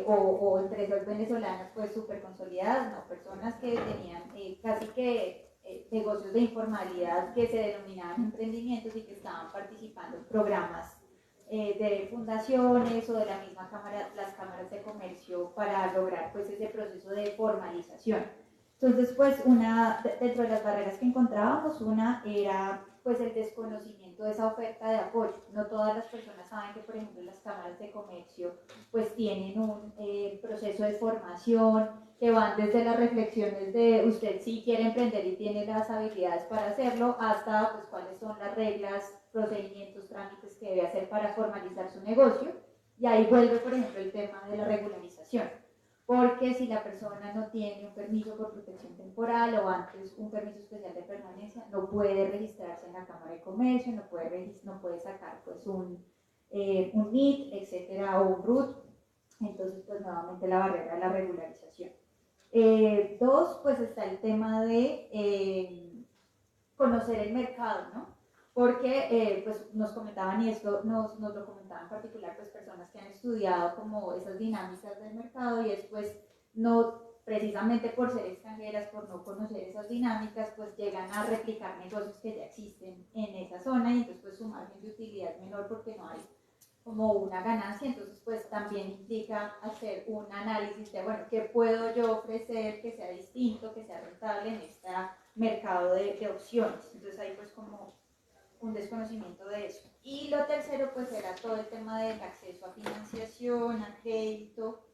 o empresas venezolanas pues súper consolidadas, no, personas que tenían casi que negocios de informalidad que se denominaban emprendimientos y que estaban participando en programas de fundaciones o de la misma cámara, las cámaras de comercio para lograr pues ese proceso de formalización. Entonces pues dentro de las barreras que encontrábamos, una era pues el desconocimiento de esa oferta de apoyo. No todas las personas saben que por ejemplo las cámaras de comercio pues tienen un proceso de formación que van desde las reflexiones de usted si quiere emprender y tiene las habilidades para hacerlo, hasta pues cuáles son las reglas, procedimientos, trámites que debe hacer para formalizar su negocio. Y ahí vuelve, por ejemplo, el tema de la regularización. Porque si la persona no tiene un permiso por protección temporal o antes un permiso especial de permanencia, no puede registrarse en la Cámara de Comercio, no puede sacar pues un NIT, etcétera, o un RUT. Entonces, pues nuevamente la barrera de la regularización. Dos, pues está el tema de conocer el mercado, ¿no? Porque pues nos comentaban, y esto nos lo comentaban en particular pues personas que han estudiado como esas dinámicas del mercado, y después no, precisamente por ser extranjeras, por no conocer esas dinámicas, pues llegan a replicar negocios que ya existen en esa zona, y entonces pues su margen de utilidad es menor porque no hay como una ganancia. Entonces pues también implica hacer un análisis de, bueno, ¿qué puedo yo ofrecer que sea distinto, que sea rentable en este mercado de opciones? Entonces hay pues como un desconocimiento de eso. Y lo tercero pues era todo el tema del acceso a financiación, a crédito,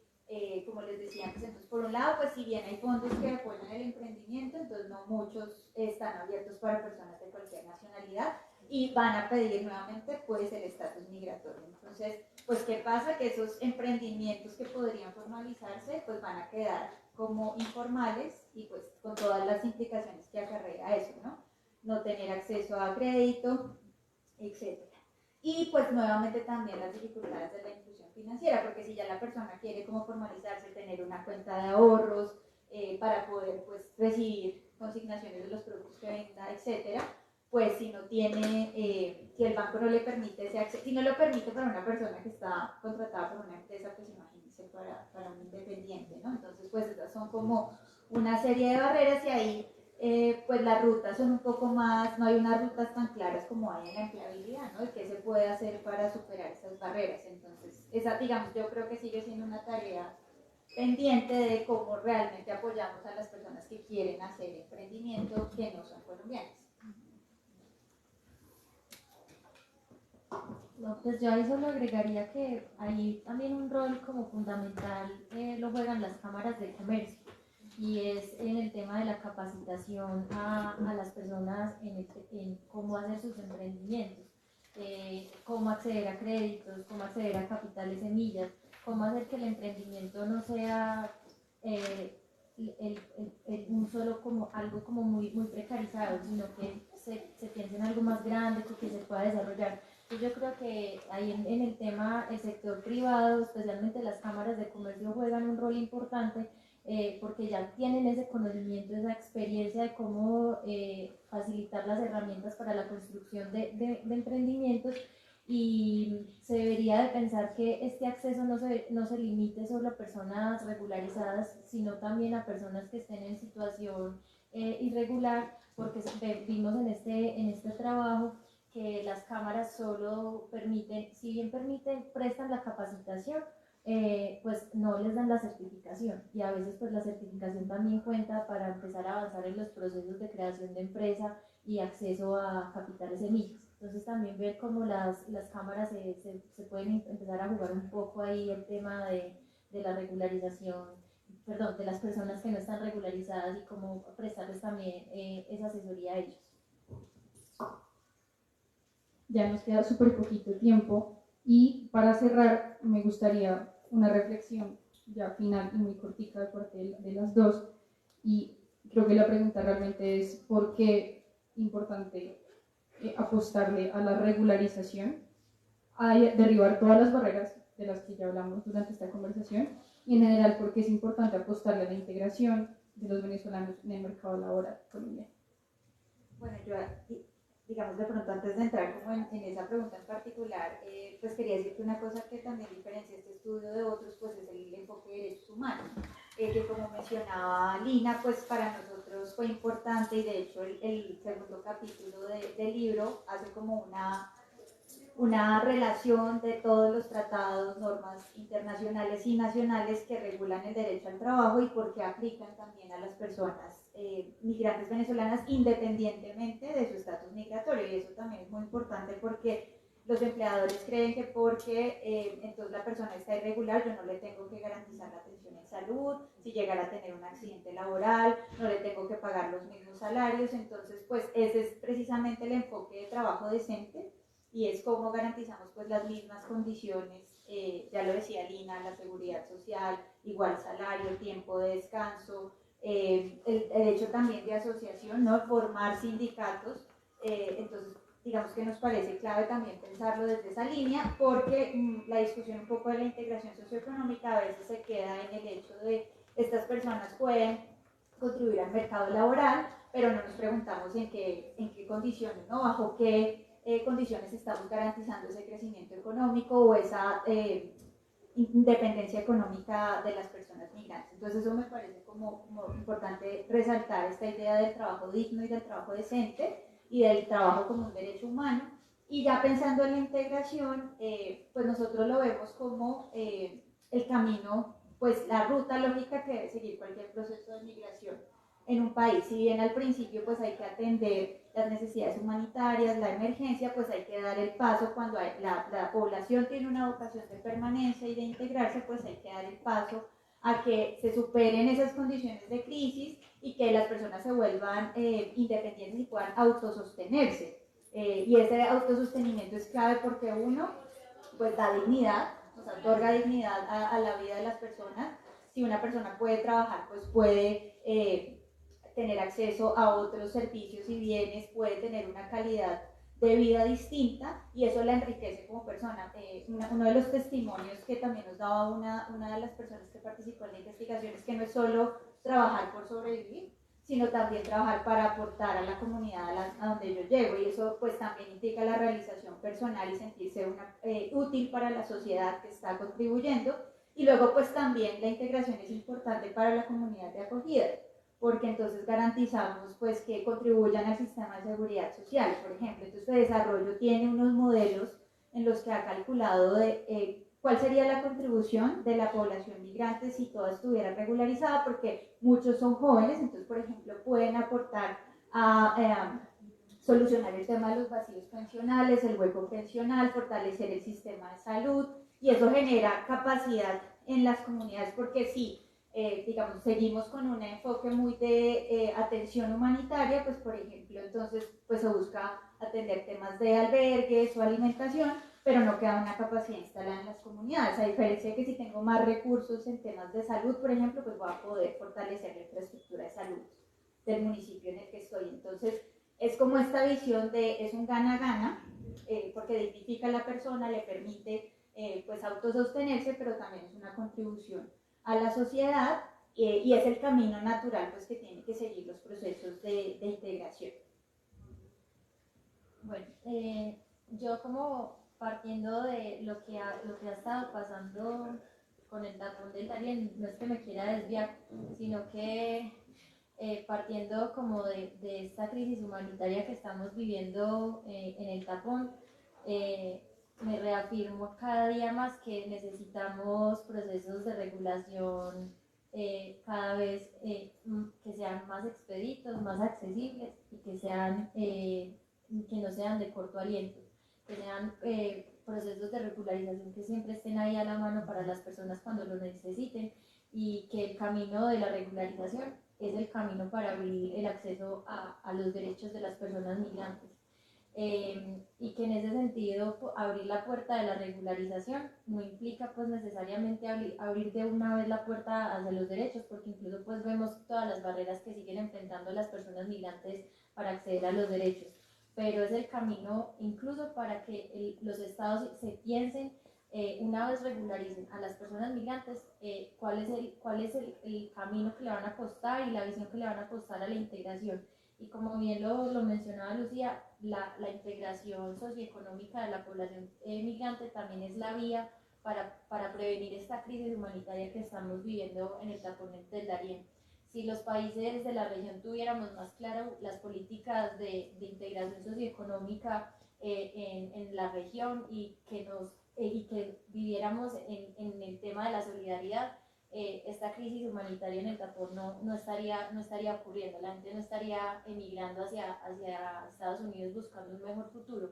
como les decía antes. Entonces por un lado pues si bien hay fondos que apoyan el emprendimiento, entonces no muchos están abiertos para personas de cualquier nacionalidad y van a pedir nuevamente pues el estatus migratorio. Entonces pues ¿qué pasa? Que esos emprendimientos que podrían formalizarse pues van a quedar como informales, y pues con todas las implicaciones que acarrea eso, ¿no? No tener acceso a crédito, etc. Y pues nuevamente también las dificultades de la inclusión financiera, porque si ya la persona quiere como formalizarse, tener una cuenta de ahorros para poder pues recibir consignaciones de los productos que venda, etc., pues si no tiene, si el banco no le permite ese acceso, si no lo permite para una persona que está contratada por una empresa, pues imagínense para un independiente, ¿no? Entonces pues esas son como una serie de barreras, y ahí pues las rutas son un poco más, no hay unas rutas tan claras como hay en la empleabilidad, ¿no? ¿Qué se puede hacer para superar esas barreras? Entonces, esa, digamos, yo creo que sigue siendo una tarea pendiente de cómo realmente apoyamos a las personas que quieren hacer emprendimiento que no son colombianas. No, pues yo ahí solo agregaría que ahí también un rol como fundamental lo juegan las cámaras de comercio, y es en el tema de la capacitación a las personas en cómo hacer sus emprendimientos, cómo acceder a créditos, cómo acceder a capitales semillas, cómo hacer que el emprendimiento no sea un solo como algo como muy precarizado, sino que se piense en algo más grande que se pueda desarrollar. Entonces yo creo que ahí en el tema, el sector privado, especialmente las cámaras de comercio, juegan un rol importante porque ya tienen ese conocimiento, esa experiencia de cómo facilitar las herramientas para la construcción de emprendimientos, y se debería de pensar que este acceso no se limite solo a personas regularizadas, sino también a personas que estén en situación irregular, porque vimos en este trabajo que las cámaras solo permiten, si bien prestan la capacitación, pues no les dan la certificación, y a veces pues la certificación también cuenta para empezar a avanzar en los procesos de creación de empresa y acceso a capitales semillas. Entonces también ver cómo las cámaras se pueden empezar a jugar un poco ahí el tema de la regularización, perdón, de las personas que no están regularizadas, y cómo prestarles también esa asesoría a ellos. Ya nos queda súper poquito tiempo y para cerrar me gustaría una reflexión ya final y muy cortica de parte de las dos, y creo que la pregunta realmente es ¿por qué es importante apostarle a la regularización, a derribar todas las barreras de las que ya hablamos durante esta conversación, y en general por qué es importante apostarle a la integración de los venezolanos en el mercado laboral colombiano? Bueno, yo, digamos, de pronto antes de entrar como en esa pregunta en particular, pues quería decir que una cosa que también diferencia este estudio de otros, pues es el enfoque de derechos humanos, que como mencionaba Lina, pues para nosotros fue importante, y de hecho el segundo capítulo del libro hace como una relación de todos los tratados, normas internacionales y nacionales que regulan el derecho al trabajo y por qué aplican también a las personas migrantes venezolanas independientemente de su estatus migratorio. Y eso también es muy importante porque los empleadores creen que porque entonces la persona está irregular, yo no le tengo que garantizar la atención en salud, si llegara a tener un accidente laboral, no le tengo que pagar los mismos salarios. Entonces, pues ese es precisamente el enfoque de trabajo decente, y es cómo garantizamos pues las mismas condiciones, ya lo decía Lina, la seguridad social, igual salario, tiempo de descanso, el derecho también de asociación, ¿no? Formar sindicatos. Entonces digamos que nos parece clave también pensarlo desde esa línea, porque la discusión un poco de la integración socioeconómica a veces se queda en el hecho de estas personas pueden contribuir al mercado laboral, pero no nos preguntamos en qué condiciones, ¿no? Bajo qué condiciones estamos garantizando ese crecimiento económico o esa independencia económica de las personas migrantes. Entonces eso me parece como importante resaltar esta idea del trabajo digno y del trabajo decente y del trabajo como un derecho humano. Y ya pensando en la integración, pues nosotros lo vemos como el camino, pues la ruta lógica que debe seguir cualquier proceso de migración en un país. Si bien al principio pues hay que atender las necesidades humanitarias, la emergencia, pues hay que dar el paso cuando la población tiene una vocación de permanencia y de integrarse, pues hay que dar el paso a que se superen esas condiciones de crisis y que las personas se vuelvan independientes y puedan autosostenerse. Y ese autosostenimiento es clave porque uno, pues da dignidad, o sea, otorga dignidad a la vida de las personas. Si una persona puede trabajar, pues puede tener acceso a otros servicios y bienes, puede tener una calidad de vida distinta y eso la enriquece como persona. Uno de los testimonios que también nos daba una de las personas que participó en la investigación es que no es solo trabajar por sobrevivir, sino también trabajar para aportar a la comunidad a donde yo llego, y eso pues también implica la realización personal y sentirse útil para la sociedad que está contribuyendo. Y luego pues también la integración es importante para la comunidad de acogida, porque entonces garantizamos pues que contribuyan al sistema de seguridad social, por ejemplo. Entonces este desarrollo tiene unos modelos en los que ha calculado cuál sería la contribución de la población migrante si toda estuviera regularizada, porque muchos son jóvenes, entonces por ejemplo pueden aportar a solucionar el tema de los vacíos pensionales, el hueco pensional, fortalecer el sistema de salud, y eso genera capacidad en las comunidades, porque sí, digamos, seguimos con un enfoque muy de atención humanitaria, pues por ejemplo, entonces pues se busca atender temas de albergues o alimentación, pero no queda una capacidad instalada en las comunidades, a diferencia de que si tengo más recursos en temas de salud, por ejemplo, pues voy a poder fortalecer la infraestructura de salud del municipio en el que estoy. Entonces, es como esta visión de, es un gana-gana, porque dignifica a la persona, le permite pues autosostenerse, pero también es una contribución a la sociedad, y es el camino natural pues que tienen que seguir los procesos de integración. Bueno, yo como partiendo de lo que ha estado pasando con el tapón del Darién, no es que me quiera desviar, sino que partiendo como de esta crisis humanitaria que estamos viviendo en el tapón, me reafirmo cada día más que necesitamos procesos de regulación cada vez que sean más expeditos, más accesibles y que no sean de corto aliento, que sean procesos de regularización que siempre estén ahí a la mano para las personas cuando lo necesiten, y que el camino de la regularización es el camino para abrir el acceso a los derechos de las personas migrantes. y que en ese sentido abrir la puerta de la regularización no implica pues necesariamente abrir de una vez la puerta hacia los derechos, porque incluso pues vemos todas las barreras que siguen enfrentando las personas migrantes para acceder a los derechos, pero es el camino incluso para que los estados se piensen, una vez regularicen a las personas migrantes, cuál es el camino que le van a apostar y la visión que le van a apostar a la integración. Y como bien lo mencionaba Lucía, la integración socioeconómica de la población migrante también es la vía para prevenir esta crisis humanitaria que estamos viviendo en el tapón del Darién. Si los países de la región tuviéramos más claro las políticas de integración socioeconómica en la región y que viviéramos en el tema de la solidaridad, esta crisis humanitaria en el tapón no estaría ocurriendo, la gente no estaría emigrando hacia Estados Unidos buscando un mejor futuro.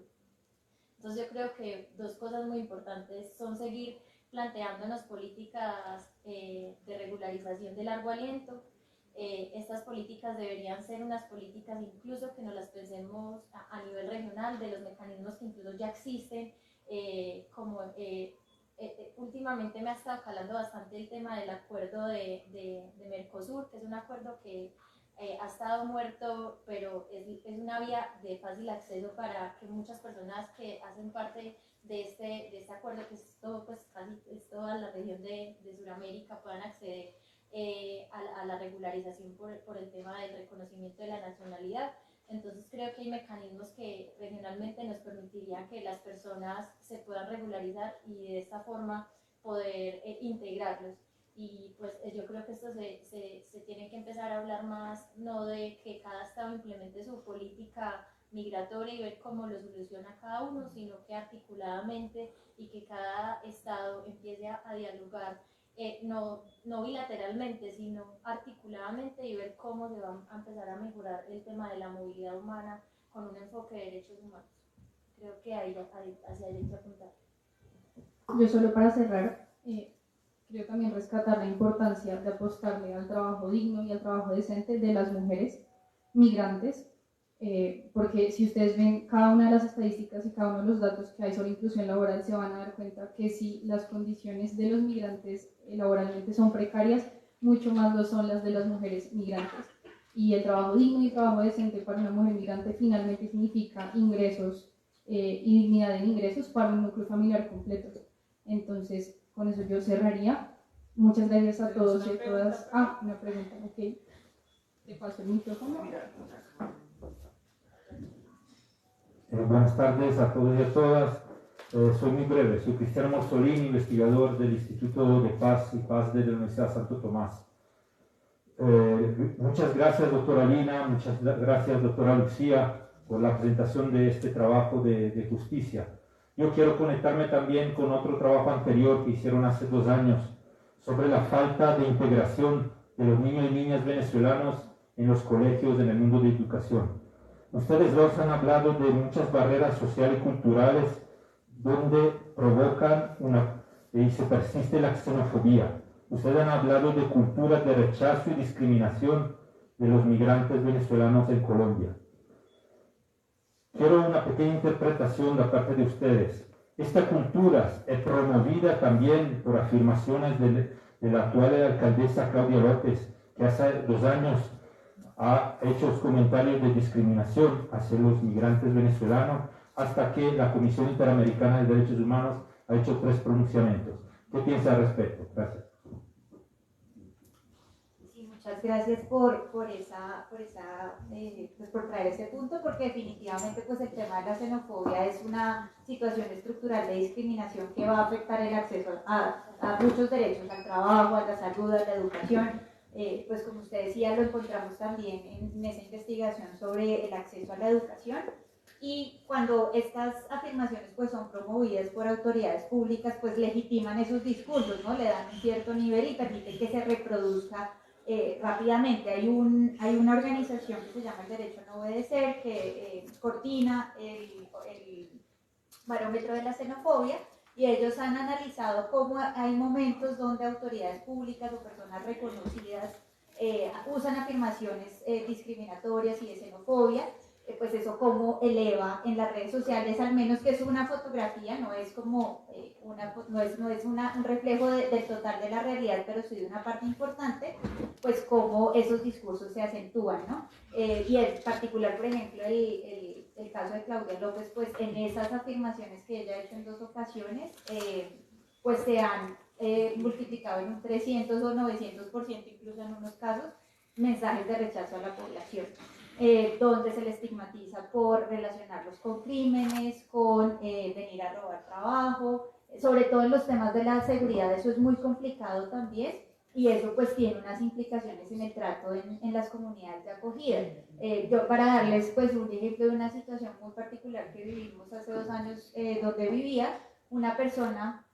Entonces yo creo que dos cosas muy importantes son seguir planteándonos políticas de regularización de largo aliento. Estas políticas deberían ser unas políticas incluso que nos las pensemos a nivel regional, de los mecanismos que incluso ya existen, últimamente me ha estado calando bastante el tema del acuerdo de Mercosur, que es un acuerdo que ha estado muerto, pero es una vía de fácil acceso para que muchas personas que hacen parte de este acuerdo, que es todo, pues casi es toda la región de Sudamérica, puedan acceder a la regularización por el tema del reconocimiento de la nacionalidad. Entonces creo que hay mecanismos que regionalmente nos permitirían que las personas se puedan regularizar y de esta forma poder integrarlos. Y pues yo creo que esto se tiene que empezar a hablar más, no de que cada estado implemente su política migratoria y ver cómo lo soluciona cada uno, sino que articuladamente y que cada estado empiece a dialogar, no bilateralmente, sino articuladamente, y ver cómo se va a empezar a mejorar el tema de la movilidad humana con un enfoque de derechos humanos. Creo que hacia ahí hay que apuntar. Yo solo para cerrar, creo también rescatar la importancia de apostarle al trabajo digno y al trabajo decente de las mujeres migrantes, porque si ustedes ven cada una de las estadísticas y cada uno de los datos que hay sobre inclusión laboral, se van a dar cuenta que si las condiciones de los migrantes laboralmente son precarias, mucho más lo son las de las mujeres migrantes. Y el trabajo digno y trabajo decente para una mujer migrante finalmente significa ingresos y dignidad en ingresos para un núcleo familiar completo. Entonces, con eso yo cerraría. Muchas gracias a todos y a todas. Una pregunta, ok. Te paso el micrófono. Buenas tardes a todos y a todas. Soy muy breve. Soy Cristiano Morsolini, investigador del Instituto de Paz y Paz de la Universidad Santo Tomás. Muchas gracias, doctora Lina, muchas gracias, doctora Lucía, por la presentación de este trabajo de justicia. Yo quiero conectarme también con otro trabajo anterior que hicieron hace 2 años sobre la falta de integración de los niños y niñas venezolanos en los colegios, en el mundo de educación. Ustedes dos han hablado de muchas barreras sociales y culturales donde provocan y se persiste la xenofobia. Ustedes han hablado de culturas de rechazo y discriminación de los migrantes venezolanos en Colombia. Quiero una pequeña interpretación de parte de ustedes. Esta cultura es promovida también por afirmaciones de la actual alcaldesa Claudia López, que hace 2 años ha hecho comentarios de discriminación hacia los migrantes venezolanos, hasta que la Comisión Interamericana de Derechos Humanos ha hecho 3 pronunciamientos. ¿Qué piensa al respecto? Gracias. Sí, muchas gracias por traer este punto, porque definitivamente pues el tema de la xenofobia es una situación estructural de discriminación que va a afectar el acceso a muchos derechos, al trabajo, a la salud, a la educación. Pues como usted decía, lo encontramos también en esa investigación sobre el acceso a la educación, y cuando estas afirmaciones pues son promovidas por autoridades públicas, pues legitiman esos discursos, ¿no? Le dan un cierto nivel y permiten que se reproduzca rápidamente. Hay una organización que se llama el Derecho a No Obedecer, que coordina el barómetro de la xenofobia, y ellos han analizado cómo hay momentos donde autoridades públicas o personas reconocidas usan afirmaciones discriminatorias y de xenofobia, pues eso cómo eleva en las redes sociales, al menos que es una fotografía, no es como no es un reflejo del total de la realidad, pero sí de una parte importante, pues cómo esos discursos se acentúan, ¿no? Y en particular, por ejemplo, el caso de Claudia López, pues en esas afirmaciones que ella ha hecho en 2 ocasiones, pues se han multiplicado en un 300 o 900%, incluso en unos casos, mensajes de rechazo a la población. Donde se le estigmatiza por relacionarlos con crímenes, con venir a robar trabajo, sobre todo en los temas de la seguridad, eso es muy complicado también, y eso pues tiene unas implicaciones en el trato en las comunidades de acogida. Yo para darles pues un ejemplo de una situación muy particular que vivimos hace 2 años, donde vivía, una persona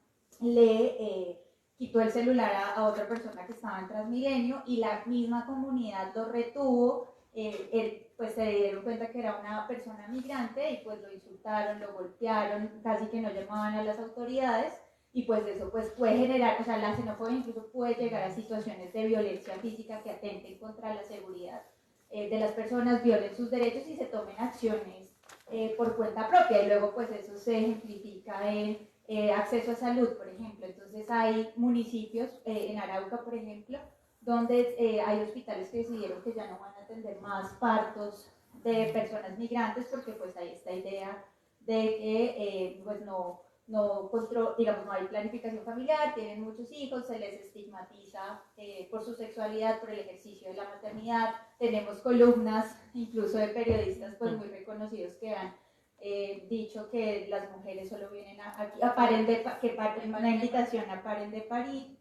le quitó el celular a otra persona que estaba en Transmilenio y la misma comunidad lo retuvo. Pues se dieron cuenta que era una persona migrante y pues lo insultaron, lo golpearon, casi que no llamaban a las autoridades, y pues eso pues puede generar, o sea, la xenofobia incluso puede llegar a situaciones de violencia física que atenten contra la seguridad de las personas, violen sus derechos y se tomen acciones por cuenta propia, y luego pues eso se ejemplifica en acceso a salud, por ejemplo. Entonces hay municipios, en Arauca por ejemplo, donde hay hospitales que decidieron que ya no van a atender más partos de personas migrantes, porque pues hay esta idea de que pues digamos, no hay planificación familiar, tienen muchos hijos, se les estigmatiza por su sexualidad, por el ejercicio de la maternidad. Tenemos columnas incluso de periodistas pues muy reconocidos que han dicho que las mujeres solo vienen aquí, una invitación a paren de parir.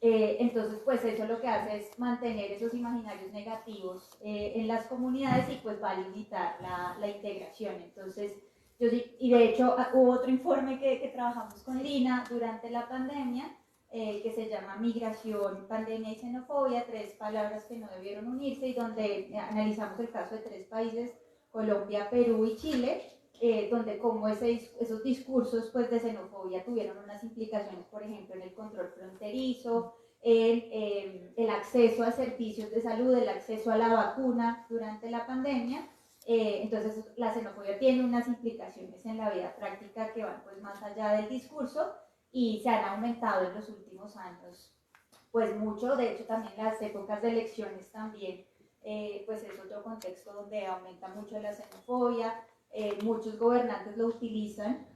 Entonces, pues eso lo que hace es mantener esos imaginarios negativos en las comunidades y pues va a limitar la integración. Entonces, y de hecho hubo otro informe que trabajamos con Lina durante la pandemia, que se llama Migración, Pandemia y Xenofobia, 3 palabras que no debieron unirse, y donde analizamos el caso de 3 países, Colombia, Perú y Chile, donde como esos discursos pues, de xenofobia tuvieron unas implicaciones, por ejemplo, en el control fronterizo, en el acceso a servicios de salud, el acceso a la vacuna durante la pandemia. Entonces la xenofobia tiene unas implicaciones en la vida práctica que van pues, más allá del discurso y se han aumentado en los últimos años pues mucho. De hecho también las épocas de elecciones también pues es otro contexto donde aumenta mucho la xenofobia. Muchos gobernantes lo utilizan,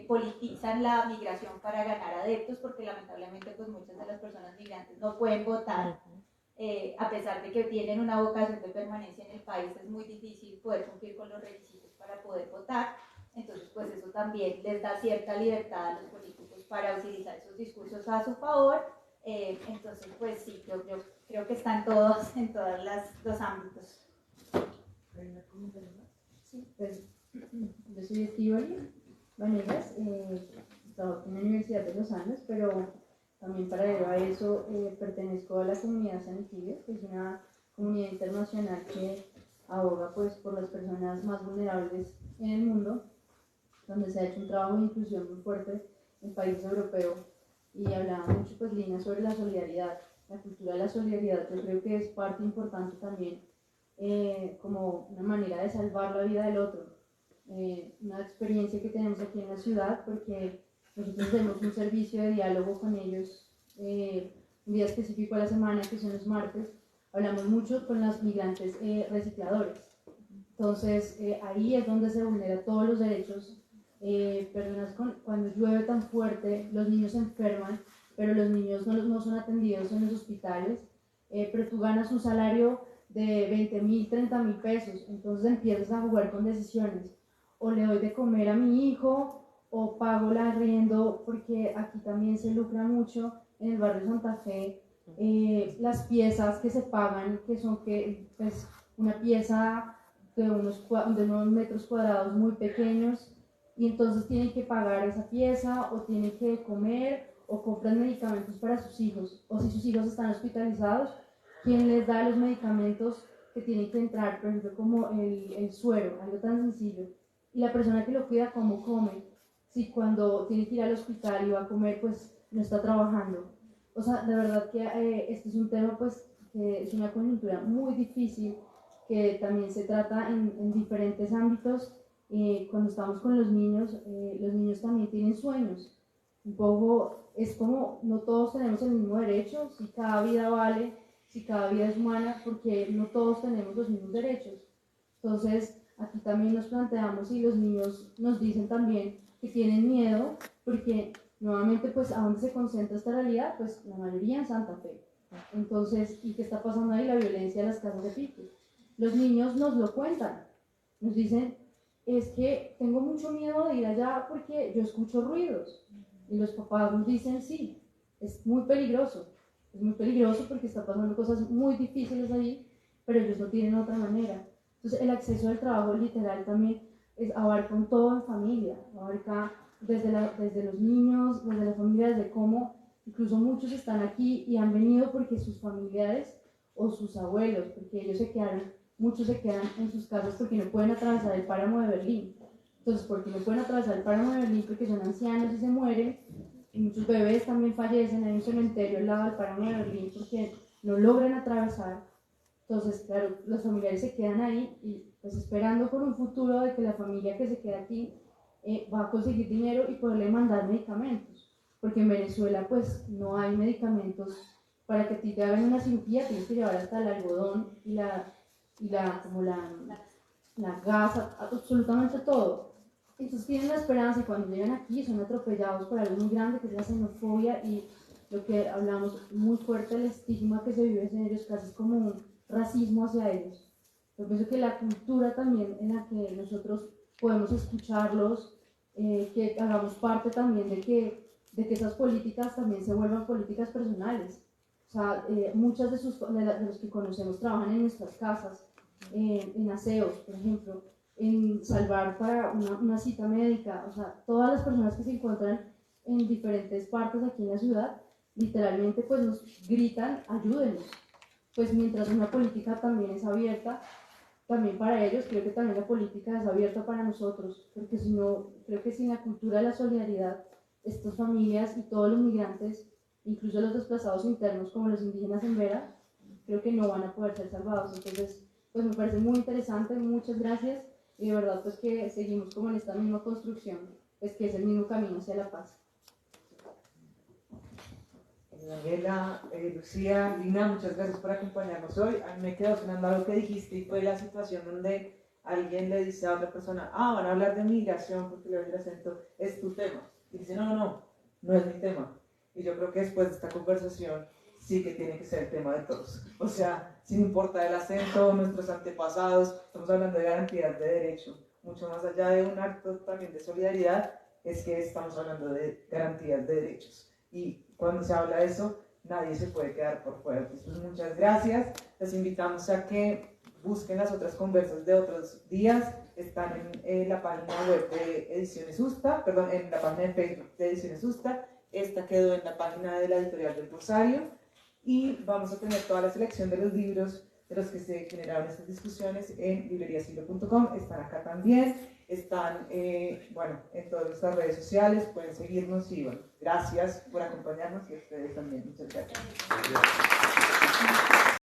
politizan la migración para ganar adeptos, porque lamentablemente pues muchas de las personas migrantes no pueden votar, a pesar de que tienen una vocación de permanencia en el país. Es muy difícil poder cumplir con los requisitos para poder votar. Entonces pues eso también les da cierta libertad a los políticos para utilizar esos discursos a su favor. Entonces pues sí, yo creo que están todos en todos los ámbitos. Sí, pues yo soy Estíbaliz Vanegas, trabajo en la Universidad de los Andes, pero también paralelo a eso pertenezco a la comunidad San Egidio, que es una comunidad internacional que aboga pues, por las personas más vulnerables en el mundo, donde se ha hecho un trabajo de inclusión muy fuerte en países europeos, y hablaba mucho pues Lina sobre la solidaridad, la cultura de la solidaridad. Yo creo que es parte importante también como una manera de salvar la vida del otro. Una experiencia que tenemos aquí en la ciudad, porque nosotros tenemos un servicio de diálogo con ellos un día específico a la semana, que son los martes. Hablamos mucho con los migrantes recicladores. Entonces ahí es donde se vulneran todos los derechos. Personas cuando llueve tan fuerte, los niños se enferman, pero los niños no son atendidos en los hospitales, pero tú ganas un salario de 20.000, 30.000 pesos, entonces empiezas a jugar con decisiones: o le doy de comer a mi hijo, o pago el arriendo, porque aquí también se lucra mucho en el barrio Santa Fe. Las piezas que se pagan, que son pues, una pieza de unos metros cuadrados muy pequeños, y entonces tienen que pagar esa pieza, o tienen que comer, o compran medicamentos para sus hijos, o si sus hijos están hospitalizados, ¿quién les da los medicamentos que tienen que entrar? Por ejemplo, como el suero, algo tan sencillo. Y la persona que lo cuida, ¿cómo come? Si cuando tiene que ir al hospital y va a comer, pues no está trabajando. O sea, de verdad que este es un tema, pues, que es una coyuntura muy difícil, que también se trata en diferentes ámbitos. Cuando estamos con los niños también tienen sueños. Un poco es como no todos tenemos el mismo derecho, si cada vida vale, si cada vida es humana, porque no todos tenemos los mismos derechos. Entonces, aquí también nos planteamos y los niños nos dicen también que tienen miedo, porque nuevamente, pues, ¿a dónde se concentra esta realidad? Pues la mayoría en Santa Fe. Entonces, ¿y qué está pasando ahí? La violencia en las casas de pique. Los niños nos lo cuentan, nos dicen, es que tengo mucho miedo de ir allá porque yo escucho ruidos. Y los papás nos dicen, sí, es muy peligroso porque está pasando cosas muy difíciles allí, pero ellos no tienen otra manera. Entonces, el acceso al trabajo literal también abarca un todo en familia, abarca desde los niños, desde la familia, desde cómo incluso muchos están aquí y han venido porque sus familiares o sus abuelos, porque ellos muchos se quedan en sus casas porque no pueden atravesar el páramo de Berlín. Entonces, porque no pueden atravesar el páramo de Berlín porque son ancianos y se mueren, y muchos bebés también fallecen en un cementerio al lado del páramo de Berlín porque no logran atravesar. Entonces, claro, los familiares se quedan ahí y pues esperando por un futuro de que la familia que se queda aquí va a conseguir dinero y poderle mandar medicamentos, porque en Venezuela pues no hay medicamentos. Para que a ti te hagan una cirugía tienes que llevar hasta el algodón y la gasa, absolutamente todo. Entonces tienen la esperanza y cuando llegan aquí son atropellados por algo muy grande que es la xenofobia y lo que hablamos muy fuerte, el estigma que se vive en ellos, casi como un racismo hacia ellos. Yo pienso que la cultura también en la que nosotros podemos escucharlos, que hagamos parte también de que esas políticas también se vuelvan políticas personales. O sea, muchas de los que conocemos trabajan en nuestras casas, en aseos, por ejemplo, en salvar para una cita médica. O sea, todas las personas que se encuentran en diferentes partes aquí en la ciudad, literalmente pues nos gritan, ayúdenos. Pues mientras una política también es abierta, también para ellos, creo que también la política es abierta para nosotros, porque si no, creo que sin la cultura de la solidaridad, estas familias y todos los migrantes, incluso los desplazados internos como los indígenas en Vera, creo que no van a poder ser salvados. Entonces, pues me parece muy interesante, muchas gracias, y de verdad pues que seguimos como en esta misma construcción, pues que es el mismo camino hacia la paz. Daniela, Lucía, Lina, muchas gracias por acompañarnos hoy. A mí me quedó sonando algo que dijiste y fue la situación donde alguien le dice a otra persona, van a hablar de migración porque le oye el acento, es tu tema. Y dice, no es mi tema. Y yo creo que después de esta conversación sí que tiene que ser el tema de todos. O sea, sin importar el acento, nuestros antepasados, estamos hablando de garantías de derecho. Mucho más allá de un acto también de solidaridad, es que estamos hablando de garantías de derechos. Y cuando se habla de eso, nadie se puede quedar por fuera. Entonces, muchas gracias. Les invitamos a que busquen las otras conversas de otros días. Están en la página web de Ediciones Usta, en la página de Facebook de Ediciones Usta. Esta quedó en la página de la editorial del Rosario. Y vamos a tener toda la selección de los libros de los que se generaron estas discusiones en libreriasiglo.com. Están acá también. Están en todas nuestras redes sociales, pueden seguirnos y gracias por acompañarnos y a ustedes también. Muchas gracias.